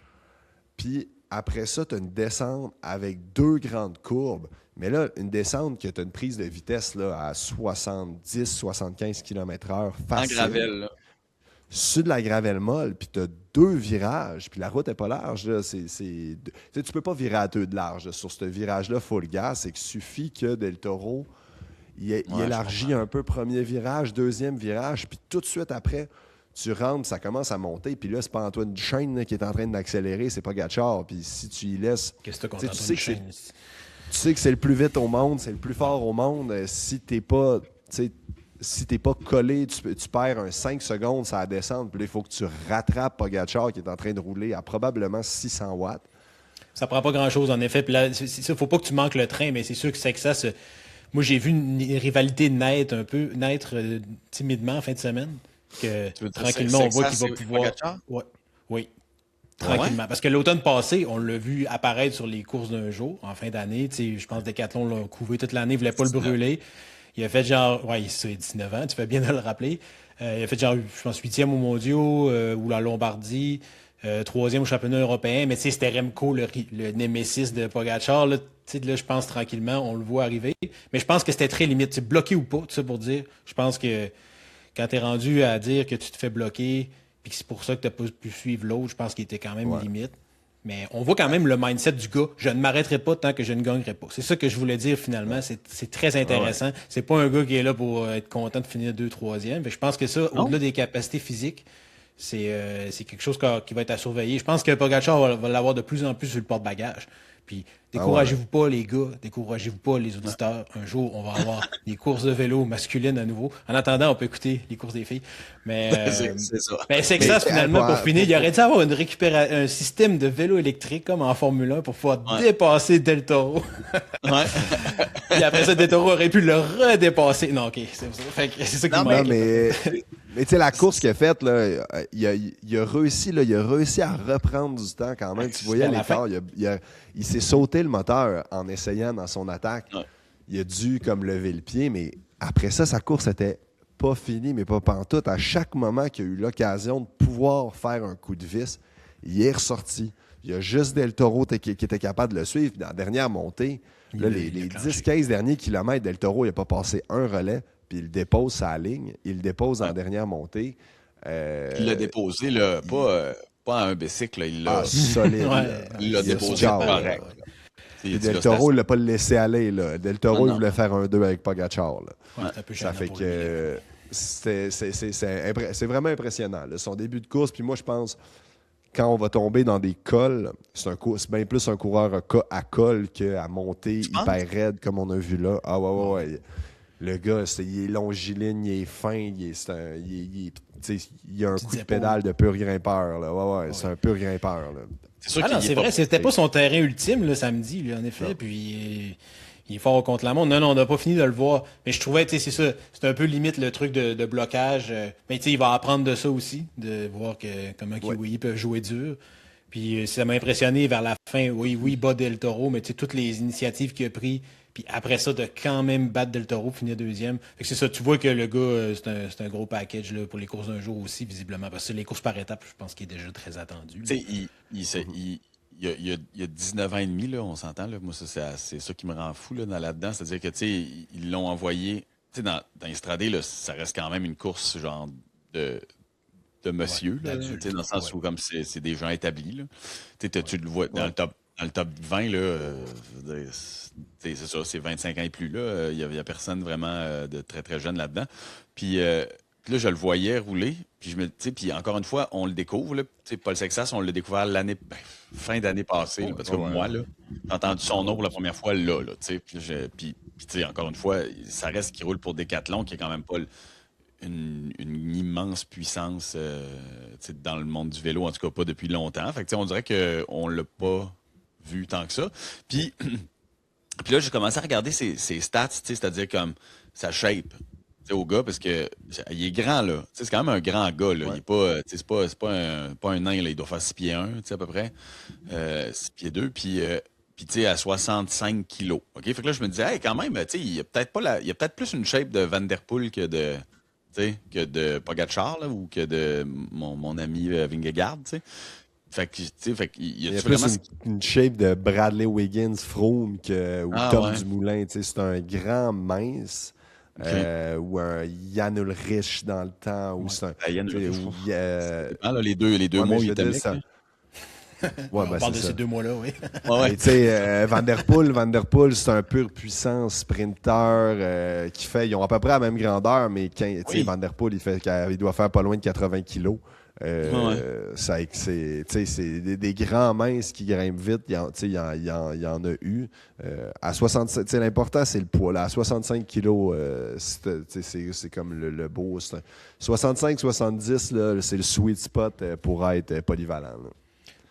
Puis après ça, tu as une descente avec 2 grandes courbes. Mais là, une descente que tu as une prise de vitesse là, à 70-75 km/h facile. En gravel, là. Sur de la gravelle molle, puis tu as 2 virages, puis la route n'est pas large. Là, tu peux pas virer à 2 de large. Là. Sur ce virage-là, full gas, c'est qu'il suffit que Del Toro... Il élargit un peu premier virage, deuxième virage, puis tout de suite après, tu rentres, ça commence à monter, puis là, c'est pas Antoine Duchesne là, qui est en train d'accélérer, c'est Pogacar, puis si tu y laisses... Qu'est-ce que tu sais que c'est le plus vite au monde, c'est le plus fort au monde, si t'es pas collé, tu perds un 5 secondes, ça va descendre, puis là, il faut que tu rattrapes Pogacar qui est en train de rouler à probablement 600 watts. Ça prend pas grand-chose, en effet, puis là, faut pas que tu manques le train, mais c'est sûr que ça se... Moi, j'ai vu une rivalité naître timidement en fin de semaine. Que tranquillement, on voit qu'il va pouvoir. Oui. Tranquillement. Parce que l'automne passé, on l'a vu apparaître sur les courses d'un jour, en fin d'année. Je pense que Decathlon l'a couvé toute l'année, il ne voulait pas le brûler. Il a fait genre. Ouais, il a 19 ans, tu fais bien de le rappeler. Il a fait genre, je pense, 8e au mondiaux ou la Lombardie. 3e au championnat européen, mais c'était Remco, le némésis de Pogacar. Là, je pense tranquillement, on le voit arriver. Mais je pense que c'était très limite. C'est bloqué ou pas, tout ça pour dire. Je pense que quand tu es rendu à dire que tu te fais bloquer puis que c'est pour ça que tu n'as pas pu suivre l'autre, je pense qu'il était quand même limite. Mais on voit quand même le mindset du gars. Je ne m'arrêterai pas tant que je ne gagnerai pas. C'est ça que je voulais dire finalement. C'est très intéressant. C'est pas un gars qui est là pour être content de finir 2, 3e. Mais je pense que ça, au-delà des capacités physiques, c'est quelque chose qui va être à surveiller. Je pense que Pogacar va l'avoir de plus en plus sur le porte-bagages. Puis découragez-vous pas, les gars, découragez-vous pas, les auditeurs. Un jour, on va avoir des courses de vélo masculines à nouveau. En attendant, on peut écouter les courses des filles. Mais c'est ça. mais c'est que ça, finalement, pour finir, il aurait dû avoir un système de vélo électrique comme en Formule 1 pour pouvoir dépasser Del Toro. Ouais. Puis après ça, Del Toro aurait pu le redépasser. Non, OK, c'est ça qui Non, manque. mais tu sais, la course qu'il a faite, là, il a réussi à reprendre du temps quand même. Tu voyais l'écart. Il s'est sauté le moteur en essayant dans son attaque. Ouais. Il a dû comme lever le pied, mais après ça, sa course était pas finie, mais pas pantoute. À chaque moment qu'il a eu l'occasion de pouvoir faire un coup de vis, il est ressorti. Il y a juste Del Toro qui était capable de le suivre. Dans la dernière montée, là, les 10-15 derniers kilomètres, Del Toro, il n'a pas passé un relais, puis il dépose sa ligne. Il le dépose en dernière montée. Il l'a déposé, là, pas à un bicycle, là, il l'a solide. il l'a déposé correct. Del Toro, il l'a pas laissé aller. Là. Del Toro, il voulait faire un 2 avec Pogacar. Là. Ça fait que c'est vraiment impressionnant. Là, son début de course, puis moi, je pense, quand on va tomber dans des cols, c'est bien plus un coureur à col qu'à monter hyper raide, comme on a vu là. Ah ouais. Le gars, il est longiligne, il est fin, il a un coup de pédale de pur grimpeur. Là. Ouais. C'est un pur grimpeur. Là. C'est sûr c'est vrai, c'était pas son terrain ultime le samedi, là, en effet. Puis il est fort contre la montre. Non, on n'a pas fini de le voir. Mais je trouvais, c'est ça, c'est un peu limite le truc de blocage. Mais il va apprendre de ça aussi, de voir comment Kiwi peut jouer dur. Puis ça m'a impressionné vers la fin. Oui, bat Del Toro, mais toutes les initiatives qu'il a prises. Puis après ça, de quand même battre Del Toro, finir deuxième. Fait que c'est ça, tu vois que le gars, c'est un gros package là, pour les courses d'un jour aussi, visiblement. Parce que les courses par étapes, je pense qu'il est déjà très attendu. Il y a 19 ans et demi, là, on s'entend. Là. Moi, c'est ça qui me rend fou là-dedans. C'est-à-dire que ils l'ont envoyé. Dans Estradé, là, ça reste quand même une course genre de monsieur, là, dans le sens où comme c'est des gens établis. Là. Tu le vois dans le top 20, là, c'est ça, c'est 25 ans et plus. Il n'y a personne vraiment de très, très jeune là-dedans. Puis là, je le voyais rouler. Puis, puis encore une fois, on le découvre. Là, Paul Sexas, on l'a découvert fin d'année passée. Là, parce que moi, là, j'ai entendu son nom pour la première fois là. Puis encore une fois, ça reste qu'il roule pour Decathlon, qui est quand même pas une immense puissance dans le monde du vélo, en tout cas pas depuis longtemps. Fait que, on dirait qu'on l'a pas vu tant que ça. Puis là, j'ai commencé à regarder ses stats, c'est-à-dire comme sa shape au gars, parce que il est grand, là. C'est quand même un grand gars, là. Il est pas, c'est pas un nain, là. Il doit faire 6 pieds 1, à peu près. 6 pieds 2, puis à 65 kilos. OK? Fait que là, je me disais, hey, quand même, il y a peut-être plus une shape de Van Der Poel que de Pogacar, là, ou que de mon ami Vingegaard, tu sais. Fait que, il y a plus une shape de Bradley Wiggins, Froome ou Tom Dumoulin. C'est un grand mince. Ou un Jan Ulrich dans le temps. Ou c'est un, Jan Ulrich. Les deux mots, il était ça. On parle de ces 2 mois-là, oui. Van Der Poel, c'est un pur puissant sprinter qui fait. Ils ont à peu près la même grandeur, mais Van Der Poel, il doit faire pas loin de 80 kilos. C'est des grands minces qui grimpent vite. Il y en a eu. À 67, l'important, c'est le poids. Là. À 65 kilos, c'est comme le beau. 65-70, c'est le sweet spot pour être polyvalent. Là.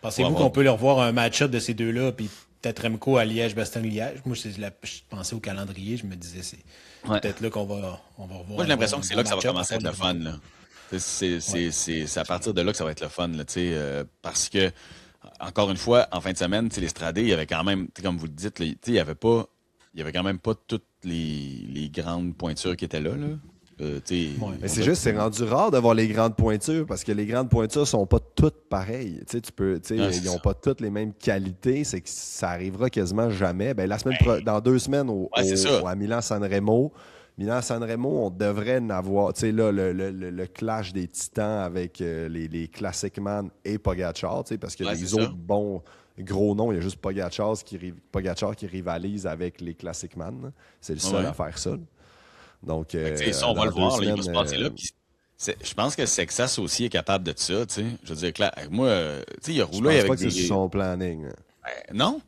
Pensez-vous qu'on peut leur voir un match-up de ces deux-là, puis peut-être Remco à Liège-Bastogne-Liège? Moi, je pensais au calendrier, je me disais, c'est peut-être là qu'on va revoir. Moi, j'ai l'impression que c'est là que ça va commencer à être le fun. Là. C'est à partir de là que ça va être le fun, là, parce que, encore une fois, en fin de semaine, l'Estradé, il y avait quand même, comme vous le dites, il y avait quand même pas toutes les grandes pointures qui étaient là. Mais c'est rendu rare d'avoir les grandes pointures parce que les grandes pointures sont pas toutes pareilles. Ils n'ont pas toutes les mêmes qualités. C'est que ça arrivera quasiment jamais. Dans 2 semaines à Milan-San Remo. Milan-San Remo, on devrait en avoir. Tu sais, là, le clash des titans avec les Classic Man et Pogacar, parce que les autres bons gros noms, il y a juste Pogacar qui rivalise avec les Classic Man. C'est le seul à faire ça. Donc, on va le voir, il va se passer là. Je pense que Sexas aussi est capable de ça. Je veux dire, moi, il a roulé avec pas que c'est son planning. Non?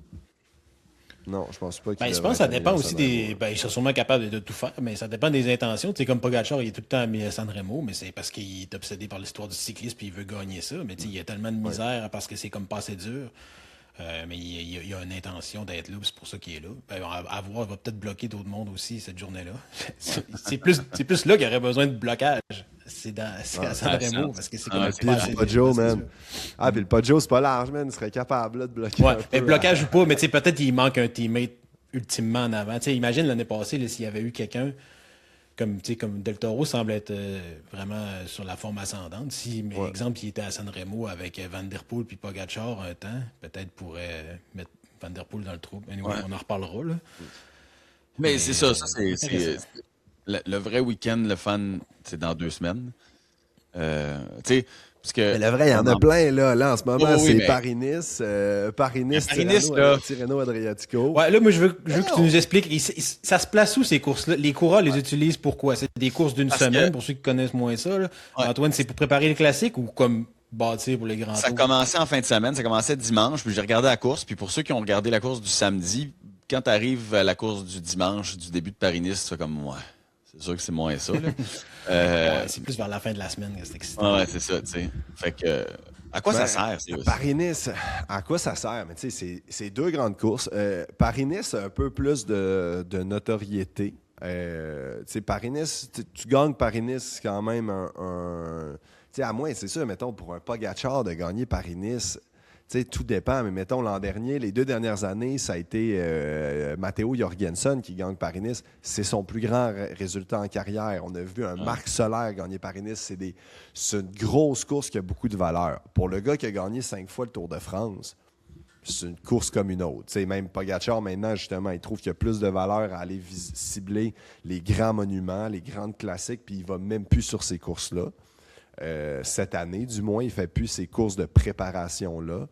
Non, je pense pas qu'il Ben, je devrait pense que ça être dépend à aussi Sanremo, des. là. Ben, ils sont sûrement capables de tout faire, mais ça dépend des intentions. Tu sais, comme Pogacar, il est tout le temps mis à Sanremo, mais c'est parce qu'il est obsédé par l'histoire du cyclisme et il veut gagner ça. Mais tu sais, il y a tellement de misère parce que c'est comme pas assez dur. Mais il a une intention d'être là, puis c'est pour ça qu'il est là. Ben, à voir, il va peut-être bloquer d'autres mondes aussi cette journée-là. C'est plus là qu'il y aurait besoin de blocage. C'est à Sanremo, parce que c'est comme Puis pas le assez Poggio, dur. man. Ah, puis le Poggio, c'est pas large, man. Il serait capable là, de bloquer Ouais, un mais peu. blocage ou pas, mais tu sais, peut-être qu'il manque un teammate ultimement en avant. Tu sais, imagine l'année passée, là, s'il y avait eu quelqu'un comme Del Toro semble être vraiment sur la forme ascendante. Si, par exemple, il était à Sanremo avec Van Der Poel puis Pogacar un temps, peut-être pourrait mettre Van Der Poel dans le trou. Anyway, on en reparlera, là. Mais c'est ça, c'est le vrai week-end, le fun, c'est dans 2 semaines. Tu sais, parce que... Mais le vrai, il y en a plein, là. Là, en ce moment, Oui, c'est mais- Paris-Nice, Paris-Nice, là. Tirreno-Adriatico. Ouais, là, moi, je veux que tu nous expliques. Ça se place où, ces courses-là? Les coureurs les utilisent pourquoi? C'est des courses d'une Parce semaine, que- pour ceux qui connaissent moins ça, là. Ouais. Antoine, c'est pour préparer les classiques ou comme bâtir pour les grands Ça tours? commençait en fin de semaine, ça commençait dimanche, puis j'ai regardé la course. Puis pour ceux qui ont regardé la course du samedi, quand tu arrives à la course du dimanche, du début de Paris-Nice, tu fais comme moi. C'est sûr que c'est moins ça. Là. Ouais, c'est plus vers la fin de la semaine que c'est excitant. Ouais, c'est ça, tu sais. Fait que, à quoi ça sert, c'est Paris-Nice, à quoi ça sert? Mais tu sais, c'est 2 grandes courses. Paris-Nice a un peu plus de notoriété. Tu sais, Paris-Nice, tu gagnes Paris-Nice, c'est quand même un tu sais, à moins, c'est sûr, mettons, pour un Pogacar de gagner Paris-Nice, tu sais, tout dépend, mais mettons, l'an dernier, les 2 dernières années, ça a été Matteo Jorgensen qui gagne Paris-Nice. C'est son plus grand résultat en carrière. On a vu un Marc Soler gagner Paris-Nice. C'est une grosse course qui a beaucoup de valeur. Pour le gars qui a gagné 5 fois le Tour de France, c'est une course comme une autre. Tu sais, même Pogacar, maintenant, justement, il trouve qu'il y a plus de valeur à aller cibler les grands monuments, les grandes classiques, puis il va même plus sur ces courses-là. Cette année, du moins, il ne fait plus ces courses de préparation-là.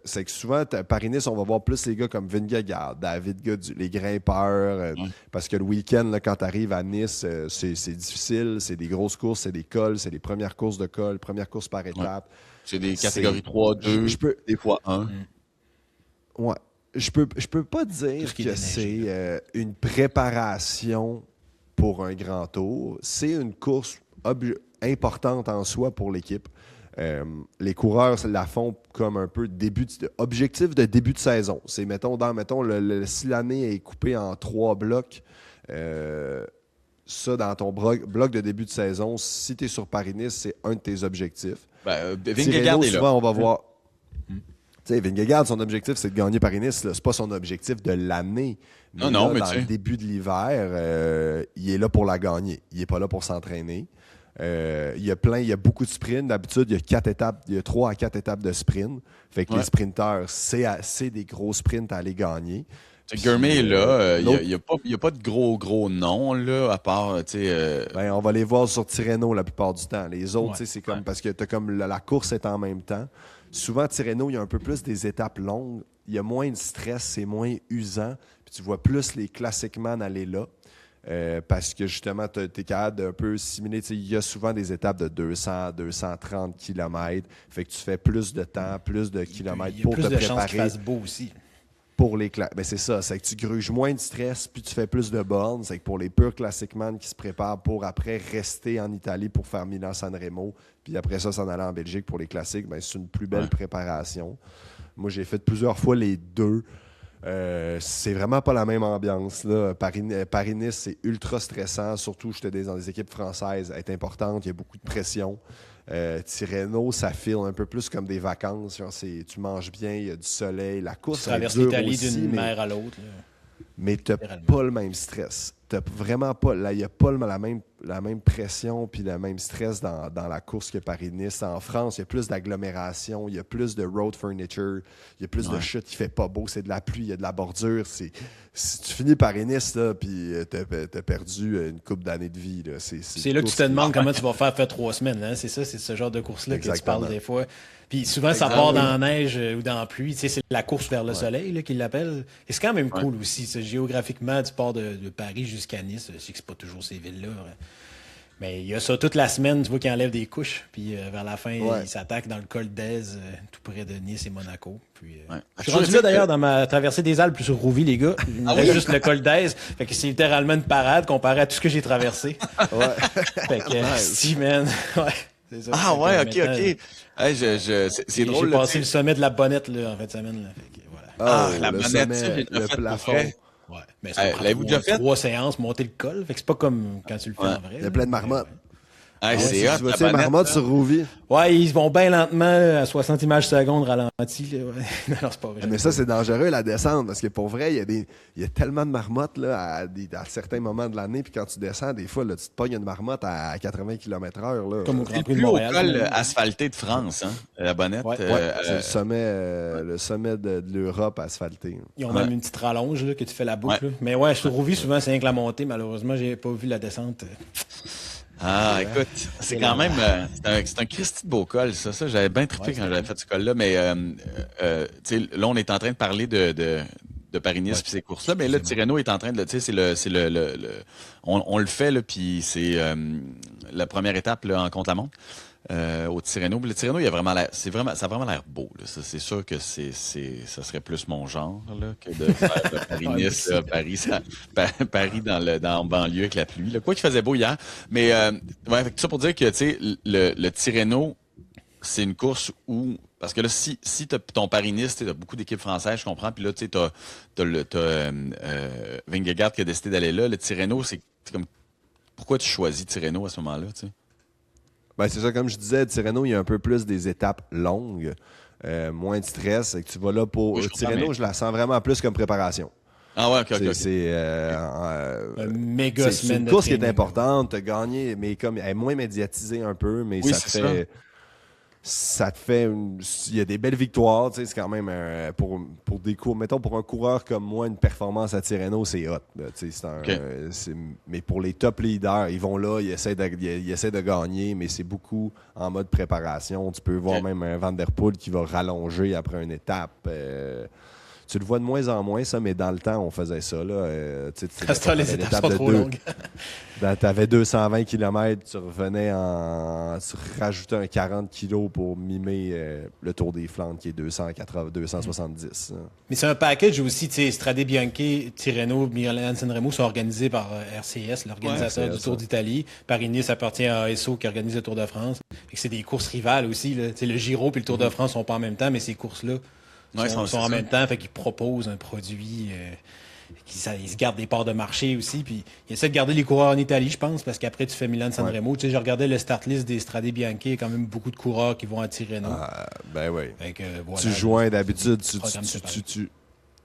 C'est que souvent, Paris-Nice, on va voir plus les gars comme Vingegaard, David Gaudu, les grimpeurs, parce que le week-end, là, quand tu arrives à Nice, c'est difficile, c'est des grosses courses, c'est des cols, c'est les premières courses de col, premières courses par étape. C'est des catégories 3, 2, des fois 1. Ouais. Je peux pas dire qui est que déneigé, c'est une préparation pour un grand tour. C'est une course importante en soi pour l'équipe. Les coureurs la font comme un peu objectif de début de saison. C'est, mettons, si l'année est coupée en 3 blocs, ça, dans ton bloc de début de saison, si tu es sur Paris-Nice, c'est un de tes objectifs. Vingegaard est là. Souvent, on va voir... Tu sais, Vingegaard, son objectif, c'est de gagner Paris-Nice. C'est pas son objectif de l'année. Mais Non, là, mais dans tu sais. le début de l'hiver, il est là pour la gagner. Il est pas là pour s'entraîner. Il y a beaucoup de sprints. D'habitude, il y a 3 à 4 étapes de sprint. Fait que les sprinteurs, c'est des gros sprints à aller gagner. Gourmet est là. Il l'autre- n'y a pas de gros noms, là, à part, tu sais... Ben, on va les voir sur Tirreno la plupart du temps. Les autres, Ouais. tu sais, c'est comme parce que t'as comme la course est en même temps. Souvent, Tirreno, il y a un peu plus des étapes longues. Il y a moins de stress, c'est moins usant. Puis tu vois plus les classic man aller là. Parce que justement, tu es capable d'un peu simuler. Il y a souvent des étapes de 200, 230 km. Fait que tu fais plus de temps, plus de kilomètres Il y a pour plus te de chances qu'il préparer fasse beau aussi. pour les ben c'est ça, c'est que tu gruges moins de stress, puis tu fais plus de bornes. C'est que pour les purs classic man qui se préparent pour après rester en Italie pour faire Milan-San Remo, puis après ça, s'en aller en Belgique pour les classiques, ben c'est une plus belle préparation. Moi, j'ai fait plusieurs fois les deux. C'est vraiment pas la même ambiance. Là. Paris-Nice, c'est ultra stressant, surtout, je te dis, dans des équipes françaises, elle est importante, il y a beaucoup de pression. Tirreno, ça file un peu plus comme des vacances. Genre, tu manges bien, il y a du soleil. La Tu course, elle traverses dure l'Italie aussi, d'une mais, mer à l'autre. là. mais tu n'as Littéralement. pas le même stress. T'as vraiment pas, là, il n'y a pas la même pression puis le même stress dans la course que Paris-Nice. En France, il y a plus d'agglomération, il y a plus de road furniture, il y a plus de chutes, il fait pas beau, c'est de la pluie, il y a de la bordure. Si tu finis Paris-Nice, là, puis t'as perdu une couple d'années de vie. Là. C'est une là que tu course te qui- demandes comment tu vas faire 3 semaines. Hein? C'est ça, c'est ce genre de course-là que tu Exactement. parles des fois. Puis souvent, ça part dans la neige ou dans la pluie. Tu sais, c'est la course vers le soleil là, qu'ils l'appellent. Et c'est quand même cool aussi. Ça. Géographiquement, tu pars de Paris jusqu'à Nice. Je sais que c'est pas toujours ces villes-là. Mais il y a ça toute la semaine, tu vois qu'il enlève des couches, puis vers la fin, il s'attaque dans le col d'Aise, tout près de Nice et Monaco. Puis, je suis rendu là d'ailleurs dans ma traversée des Alpes sur Rouville, les gars. Il me reste juste le col d'Aise. Fait que c'est littéralement une parade comparé à tout ce que j'ai traversé. Fait que, si, man. Ouais. C'est ça. Ah ouais, ok. Hey, c'est drôle. J'ai passé le sommet de la Bonnette là, en fin de semaine. Là. Fait que, voilà. La le Bonnette, sommet, ça, le plafond. Ouais. Mais ça l'avez-vous déjà fait? 3 séances, monter le col. Fait que c'est pas comme quand tu le fais en vrai. Il y a plein de marmottes. C'est hot, tu vois, la tu sais, marmotte Bonnette, sur Rouville. Ouais, ils vont bien lentement, à 60 images secondes ralenti. Là, ouais. Non, c'est pas vrai. Mais ça, c'est dangereux, la descente, parce que pour vrai, il y a tellement de marmottes là, à certains moments de l'année, puis quand tu descends, des fois, là, tu te pognes une marmotte à 80 km/h. Là. Comme au C'est Grand le Prix de plus haut Montréal. col asphalté de France, hein, la Bonnette. Ouais. C'est le sommet de l'Europe asphalté. Ils ont même une petite rallonge là, que tu fais la boucle. Là. Mais ouais, sur Rouville, souvent, c'est rien que la montée. Malheureusement, j'ai pas vu la descente. Écoute, c'est quand même... c'est un Christy de beau col, ça. J'avais bien trippé quand j'avais fait ce col-là, mais tu sais, là, on est en train de parler de Paris-Nice puis ces courses-là, mais là, Tirreno est en train de... Tu sais, on le fait, là, puis c'est la première étape là, en contre-la-montre au Tirreno. Le Tirreno, il a vraiment l'air... ça a vraiment l'air beau. Là. Ça, c'est sûr que ça serait plus mon genre là, que de faire Paris-Nice, Paris dans banlieue avec la pluie. Là. Quoi qu'il faisait beau hier. Mais ouais, fait que ça pour dire que tu sais, le Tirreno, c'est une course où... Parce que là, si t'as ton Paris-Nice, t'as beaucoup d'équipes françaises, je comprends, puis là, tu sais, t'as Vingegaard qui a décidé d'aller là. Le Tirreno, c'est comme... Pourquoi tu choisis Tirreno à ce moment-là, tu sais? Ben, c'est ça, comme je disais, Tirreno, il y a un peu plus des étapes longues, moins de stress, et que tu vas là pour... Oui, Tirreno, je la sens vraiment plus comme préparation. Ah ouais, ok. C'est un méga c'est semaine une de course qui est training. importante, t'as gagné, mais comme elle est moins médiatisée un peu, mais Oui, ça te c'est fait... Ça te fait... Il y a des belles victoires, tu sais, c'est quand même... pour des cours, mettons, pour un coureur comme moi, une performance à Tirreno, c'est hot. Là, tu sais, mais pour les top leaders, ils vont là, ils essaient de gagner, mais c'est beaucoup en mode préparation. Tu peux voir même un Van Der Poel qui va rallonger après une étape. Tu le vois de moins en moins, ça, mais dans le temps, on faisait ça. Les étapes sont trop longues. Tu avais 220 km, tu revenais tu rajoutais un 40 kg pour mimer le Tour des Flandres qui est 270. Mais c'est un package aussi, tu sais, Strade Bianche, Tirreno, Milan-San Remo sont organisés par RCS, l'organisateur du Tour d'Italie. Paris-Nice appartient à ASO qui organise le Tour de France. Fait que c'est des courses rivales aussi. Là. Le Giro et le Tour de France sont pas en même temps, mais ces courses-là sont en même temps. Fait qu'ils proposent un produit... ils se gardent des parts de marché aussi. Puis ils essaient de garder les coureurs en Italie, je pense, parce qu'après, tu fais Milan-San Remo. Tu sais, je regardais le start list des Strade Bianche. Il y a quand même beaucoup de coureurs qui vont à Tirreno. Ben oui. Voilà, tu joins d'habitude,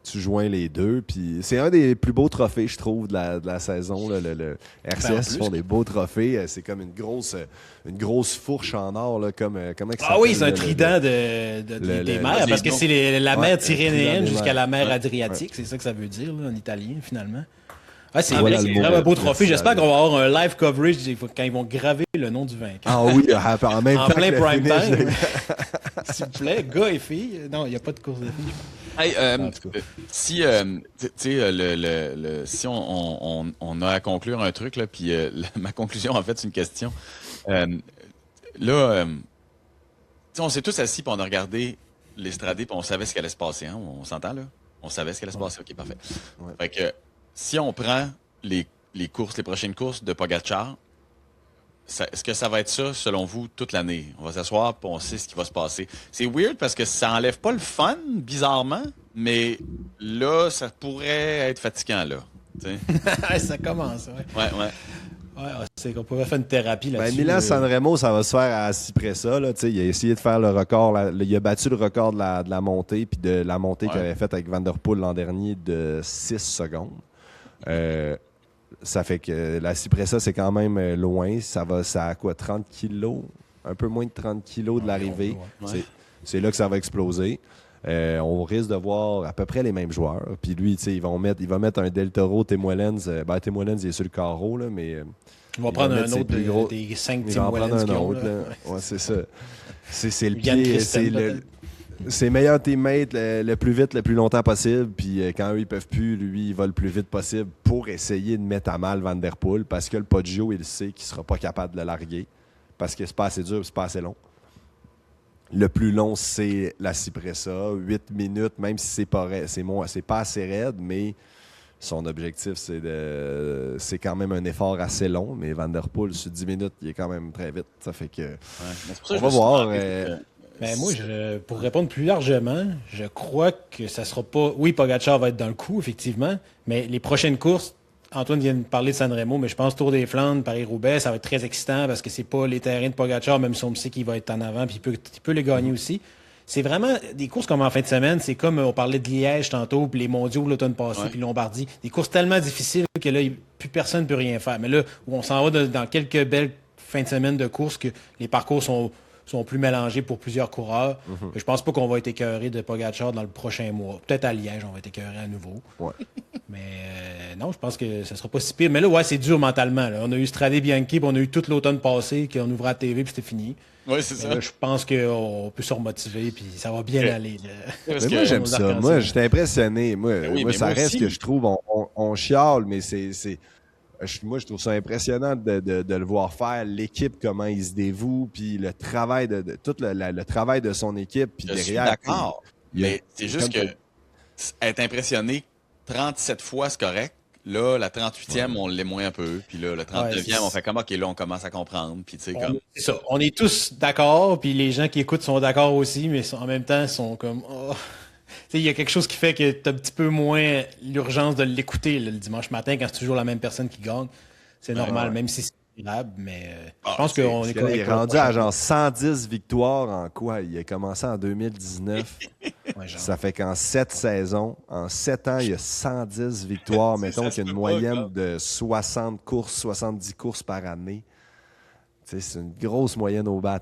tu joins les deux. Puis c'est un des plus beaux trophées, je trouve, de la saison. Là, le RCS font des beaux trophées. C'est comme une grosse fourche en or. Là, comment oui, c'est un trident des mers, parce que c'est la mer Tyrrhénéenne jusqu'à la mer Adriatique. C'est ça que ça veut dire là, en italien, finalement. Ouais, c'est vrai, c'est vraiment un beau trophée. J'espère qu'on va avoir un live coverage quand ils vont graver le nom du vainqueur. Ah oui, en même temps plein que prime le finish, time. S'il vous plaît, gars et filles. Non, il n'y a pas de course de filles. Hey, si si on a à conclure un truc là, puis ma conclusion en fait c'est une question. On s'est tous assis puis on a regardé l'Estrade puis on savait ce qui allait se passer. Hein? On s'entend là? On savait ce qui allait se passer. Ok, parfait. Ouais. Fait que si on prend les prochaines courses de Pogacar, est-ce que ça va être ça, selon vous, toute l'année? On va s'asseoir et on sait ce qui va se passer. C'est weird parce que ça enlève pas le fun, bizarrement, mais là, ça pourrait être fatigant, là. Ça commence, Ouais. Ouais, c'est qu'on pourrait faire une thérapie là-dessus. Milan-San Remo, ça va se faire à Cipressa. Là, il a essayé de faire le record. Il a battu le record de la montée, puis de la montée qu'il avait faite avec Van Der Poel l'an dernier de 6 secondes. Ça fait que la Cipressa, c'est quand même loin. Ça a quoi, 30 kilos? Un peu moins de 30 kilos de l'arrivée. Ouais. C'est là que ça va exploser. On risque de voir à peu près les mêmes joueurs. Puis lui, il va mettre un Del Toro, Tim Wellens. Tim Wellens, il est sur le carreau, là, mais... il va prendre un autre des 5 Tim Wellens qui ont. Ouais, c'est ça. C'est le Yann pied... Christen, ses meilleurs teammates le plus vite, le plus longtemps possible. Puis quand eux, ils peuvent plus, lui, il va le plus vite possible pour essayer de mettre à mal Van Der Poel parce que le Poggio, il sait qu'il sera pas capable de le larguer parce que c'est pas assez dur, c'est pas assez long. Le plus long, c'est la Cipressa, 8 minutes, même si c'est pas assez raide, mais son objectif, c'est quand même un effort assez long. Mais Van Der Poel, sur 10 minutes, il est quand même très vite. Ça fait que Mais c'est pour ça on que va je me suis voir. demandé, c'est que- Ben moi, pour répondre plus largement, je crois que ça sera pas. Oui, Pogacar va être dans le coup, effectivement, mais les prochaines courses, Antoine vient de parler de Sanremo, mais je pense Tour des Flandres, Paris-Roubaix, ça va être très excitant parce que c'est pas les terrains de Pogacar, même si on sait qu'il va être en avant puis il peut les gagner aussi. C'est vraiment des courses comme en fin de semaine, c'est comme on parlait de Liège tantôt, puis les mondiaux l'automne passé, Ouais. puis Lombardie. Des courses tellement difficiles que là, plus personne ne peut rien faire. Mais là, où on s'en va dans quelques belles fins de semaine de courses, que les parcours sont plus mélangés pour plusieurs coureurs. Je pense pas qu'on va être écœuré de Pogacar dans le prochain mois. Peut-être à Liège, on va être écœuré à nouveau. Ouais. Mais non, je pense que ça sera pas si pire. Mais là, ouais, c'est dur mentalement. Là. On a eu Strade Bianchi, puis on a eu tout l'automne passé, qu'on ouvrait la TV, puis c'était fini. Oui, c'est Mais ça. là, je pense qu'on peut se remotiver, puis ça va bien Ok. aller. Là. Parce Mais que- moi, j'aime nos ça. arcs-en-ciel. Moi, j'étais impressionné. Moi, oui, moi mais ça moi reste aussi. que je trouve, on chiale, mais moi, je trouve ça impressionnant de le voir faire, l'équipe, comment il se dévoue, puis le travail tout le travail de son équipe, puis Je suis derrière. d'accord, il y a- mais c'est juste comme que être impressionné 37 fois, c'est correct. Là, la 38e, on l'est moins un peu. Puis là, le 39e, on fait comme, OK, là, on commence à comprendre. Puis tu sais, comme... C'est ça. On est tous d'accord, puis les gens qui écoutent sont d'accord aussi, mais en même temps, ils sont comme. Oh. Tu sais, il y a quelque chose qui fait que tu as un petit peu moins l'urgence de l'écouter là, le dimanche matin quand c'est toujours la même personne qui gagne. C'est normal, ouais. même si c'est grave, mais Ah, je pense c'est- qu'on Parce est que là, correct il est pour le rendu à prochain. genre 110 victoires en quoi? Il a commencé en 2019. Ouais, genre. Ça fait qu'en 7 saisons, en 7 ans, il y a 110 victoires. Mettons ça qu'il y a se une peut pas, moyenne quoi. de 60 courses, 70 courses par année. Tu sais, c'est une grosse moyenne au bat.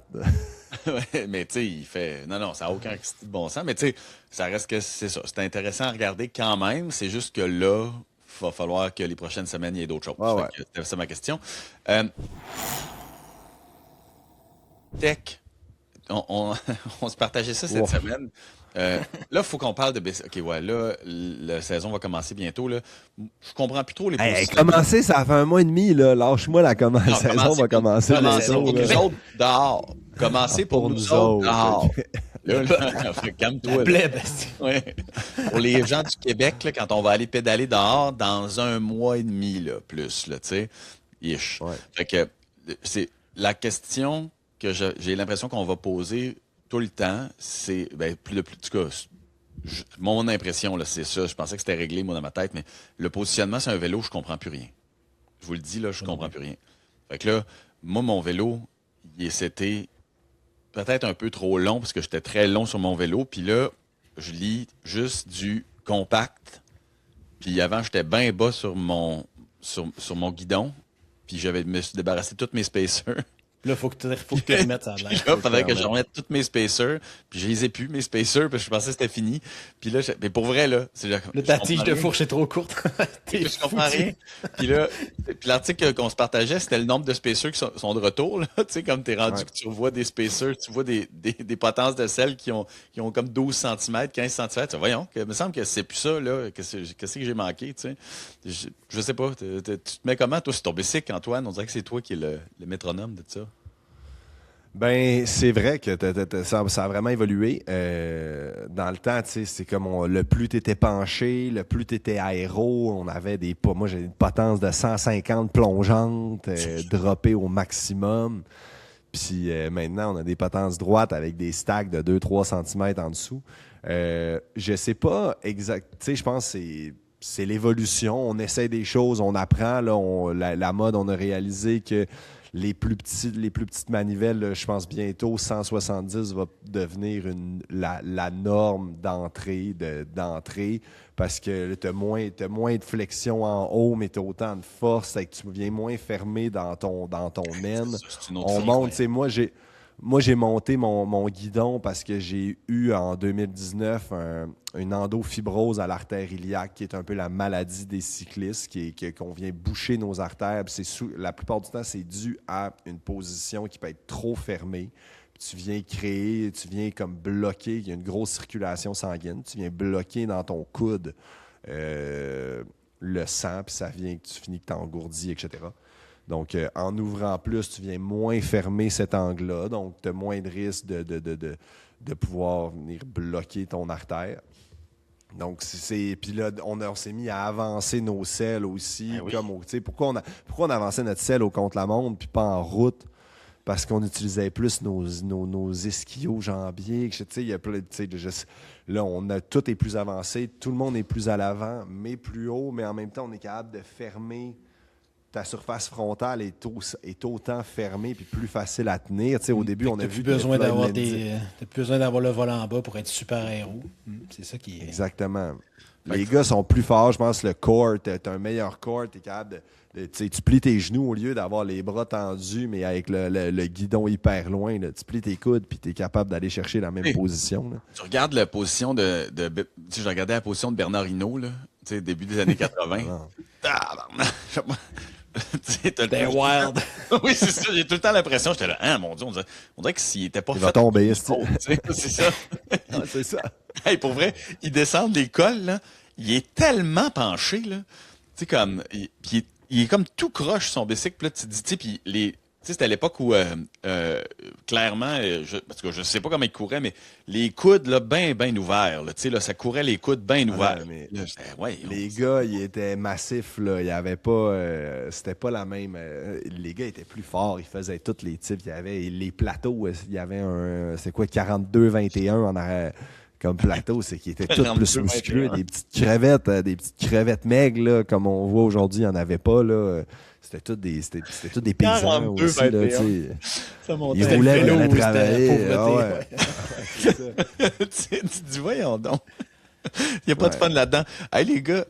Ouais, mais tu sais, il fait... Non, ça n'a aucun Christi de bon sens. Mais tu sais, ça reste que c'est ça. C'est intéressant à regarder quand même. C'est juste que là, il va falloir que les prochaines semaines, il y ait d'autres choses. Ouais, Fait ouais. que c'était ça ma question. Tech, on se partageait ça cette Ouf. semaine. Là, il faut qu'on parle de BC. OK, ouais, là, la saison va commencer bientôt. Là. Je comprends plus trop les Hey, positions. commencer, ça fait un mois et demi. Là. Lâche-moi la Non, saison va commencer Commencer bientôt. pour là. nous autres dehors. Commencer pour nous autres dehors. Là, calme-toi. La là. plèbe, c'est- Ouais. Pour les gens du Québec, là, quand on va aller pédaler dehors dans un mois et demi, là, plus, là, tu sais, ish. Ouais. Fait que c'est la question que j'ai l'impression qu'on va poser tout le temps, c'est, ben, en tout cas, mon impression, là, c'est ça. Je pensais que c'était réglé, moi, dans ma tête, mais le positionnement sur un vélo, je comprends plus rien. Je vous le dis, là, je comprends plus rien. Fait que là, moi, mon vélo, c'était peut-être un peu trop long parce que j'étais très long sur mon vélo. Puis là, je lis juste du compact. Puis avant, j'étais bien bas sur mon guidon. Puis me suis débarrassé de toutes mes spacers. Là, faut que tu remettes ça à Puis l'air. là, il faudrait que je remette toutes mes spacers. Puis je les ai plus, mes spacers, parce que je pensais que c'était fini. Puis là, mais pour vrai, là, c'est Là, ta tige de fourche est trop courte. T'es je comprends foutu. rien. Puis là, puis l'article qu'on se partageait, c'était le nombre de spacers qui sont de retour. Là. Tu sais, comme t'es rendu Ouais. que tu revois des spacers, tu vois des potences de sel qui ont comme 12 cm, 15 cm. Voyons, il me semble que c'est plus ça, là. Qu'est-ce que j'ai manqué, tu sais. Je sais pas. Tu te mets comment, toi, sur ton bicycle, Antoine? On dirait que c'est toi qui es le métronome de ça. Ben, c'est vrai que ça a vraiment évolué. Dans le temps, tu sais, c'est comme le plus tu étais penché, le plus tu étais aéro. On avait moi, j'ai une potence de 150 plongeantes, droppées au maximum. Puis maintenant, on a des potences droites avec des stacks de 2-3 cm en dessous. Je sais pas exact. Tu sais, je pense que c'est l'évolution. On essaie des choses, on apprend. Là, la mode, on a réalisé que les plus petites manivelles, là, je pense bientôt 170 va devenir la norme d'entrée parce que tu as moins de flexion en haut, mais tu as autant de force et que tu viens moins fermé dans ton aine. C'est une autre On chose, monte, ouais. tu sais, moi, j'ai monté mon guidon parce que j'ai eu en 2019 une endofibrose à l'artère iliaque, qui est un peu la maladie des cyclistes, qu'on vient boucher nos artères. Puis la plupart du temps, c'est dû à une position qui peut être trop fermée. Puis tu viens créer, tu viens comme bloquer, il y a une grosse circulation sanguine, tu viens bloquer dans ton coude le sang, puis ça vient que tu finis que t'engourdis, etc. Donc, en ouvrant plus, tu viens moins fermer cet angle-là, donc tu as moins de risque de pouvoir venir bloquer ton artère. Donc, puis là, on s'est mis à avancer nos selles aussi. Oui. Pourquoi on avançait notre selle au contre-la-montre puis pas en route? Parce qu'on utilisait plus nos ischio-jambiers. Là, tout est plus avancé, tout le monde est plus à l'avant, mais plus haut, mais en même temps, on est capable de fermer. Ta surface frontale est autant fermée puis plus facile à tenir. Au début, on a vu... T'as plus besoin d'avoir le volant en bas pour être super aéro. C'est ça qui est... Exactement. Les gars sont plus forts. Je pense le core, t'as un meilleur core. T'es capable tu plies tes genoux au lieu d'avoir les bras tendus, mais avec le guidon hyper loin. Là. Tu plies tes coudes puis t'es capable d'aller chercher la même position. Là. Tu regardes la position je regardais la position de Bernard Hinault, là, début des années 80. C'était wild. Oui, c'est ça. J'ai tout le temps l'impression, j'étais là, hein, mon Dieu, on dirait que s'il était pas Il fait... va tomber, c'est ça. c'est ça. Hey, pour vrai, il descend des cols, là, il est tellement penché, là. Tu sais, comme, il est comme tout croche, son bicycle, puis là, tu te dis, tu sais, puis c'était à l'époque où, clairement, parce que je sais pas comment il courait, mais les coudes, là, ben ouverts, là, tu sais, là, ça courait les coudes ben ouverts. Mais là, les gars, ils étaient massifs, là, il y avait pas, c'était pas la même, les gars étaient plus forts, ils faisaient tous les types, il y avait les plateaux, il y avait c'est quoi, 42-21 en arrière. Comme plateau, c'est qu'ils étaient tous plus musculeux, des petites crevettes maigres, là, comme on voit aujourd'hui, il n'y en avait pas, là. C'était tous des paysans aussi, là, ça montait. Ils roulaient, ils allaient vélo, travailler. Tu te dis, voyons donc. Il n'y a pas de fun là-dedans. Hey, les gars,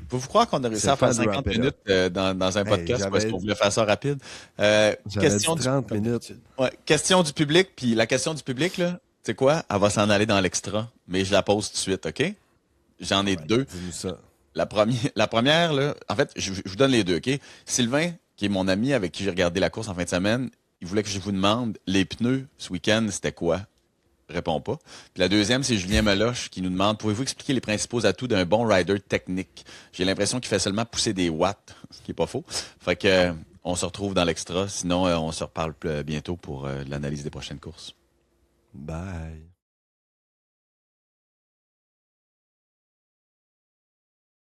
vous croire qu'on a réussi à faire 50 minutes dans un podcast parce qu'on voulait faire ça rapide? Question 30 minutes. Ouais, question du public, puis la question du public, là, tu sais quoi? Elle va s'en aller dans l'extra, mais je la pose tout de suite, OK? J'en ai deux. Dis-nous ça. La première, là, en fait, je vous donne les deux, OK? Sylvain, qui est mon ami avec qui j'ai regardé la course en fin de semaine, il voulait que je vous demande, les pneus ce week-end, c'était quoi? Réponds pas. Puis la deuxième, c'est Julien Meloche qui nous demande, pouvez-vous expliquer les principaux atouts d'un bon rider technique? J'ai l'impression qu'il fait seulement pousser des watts, ce qui est pas faux. Fait que on se retrouve dans l'extra. Sinon, on se reparle bientôt pour l'analyse des prochaines courses. Bye.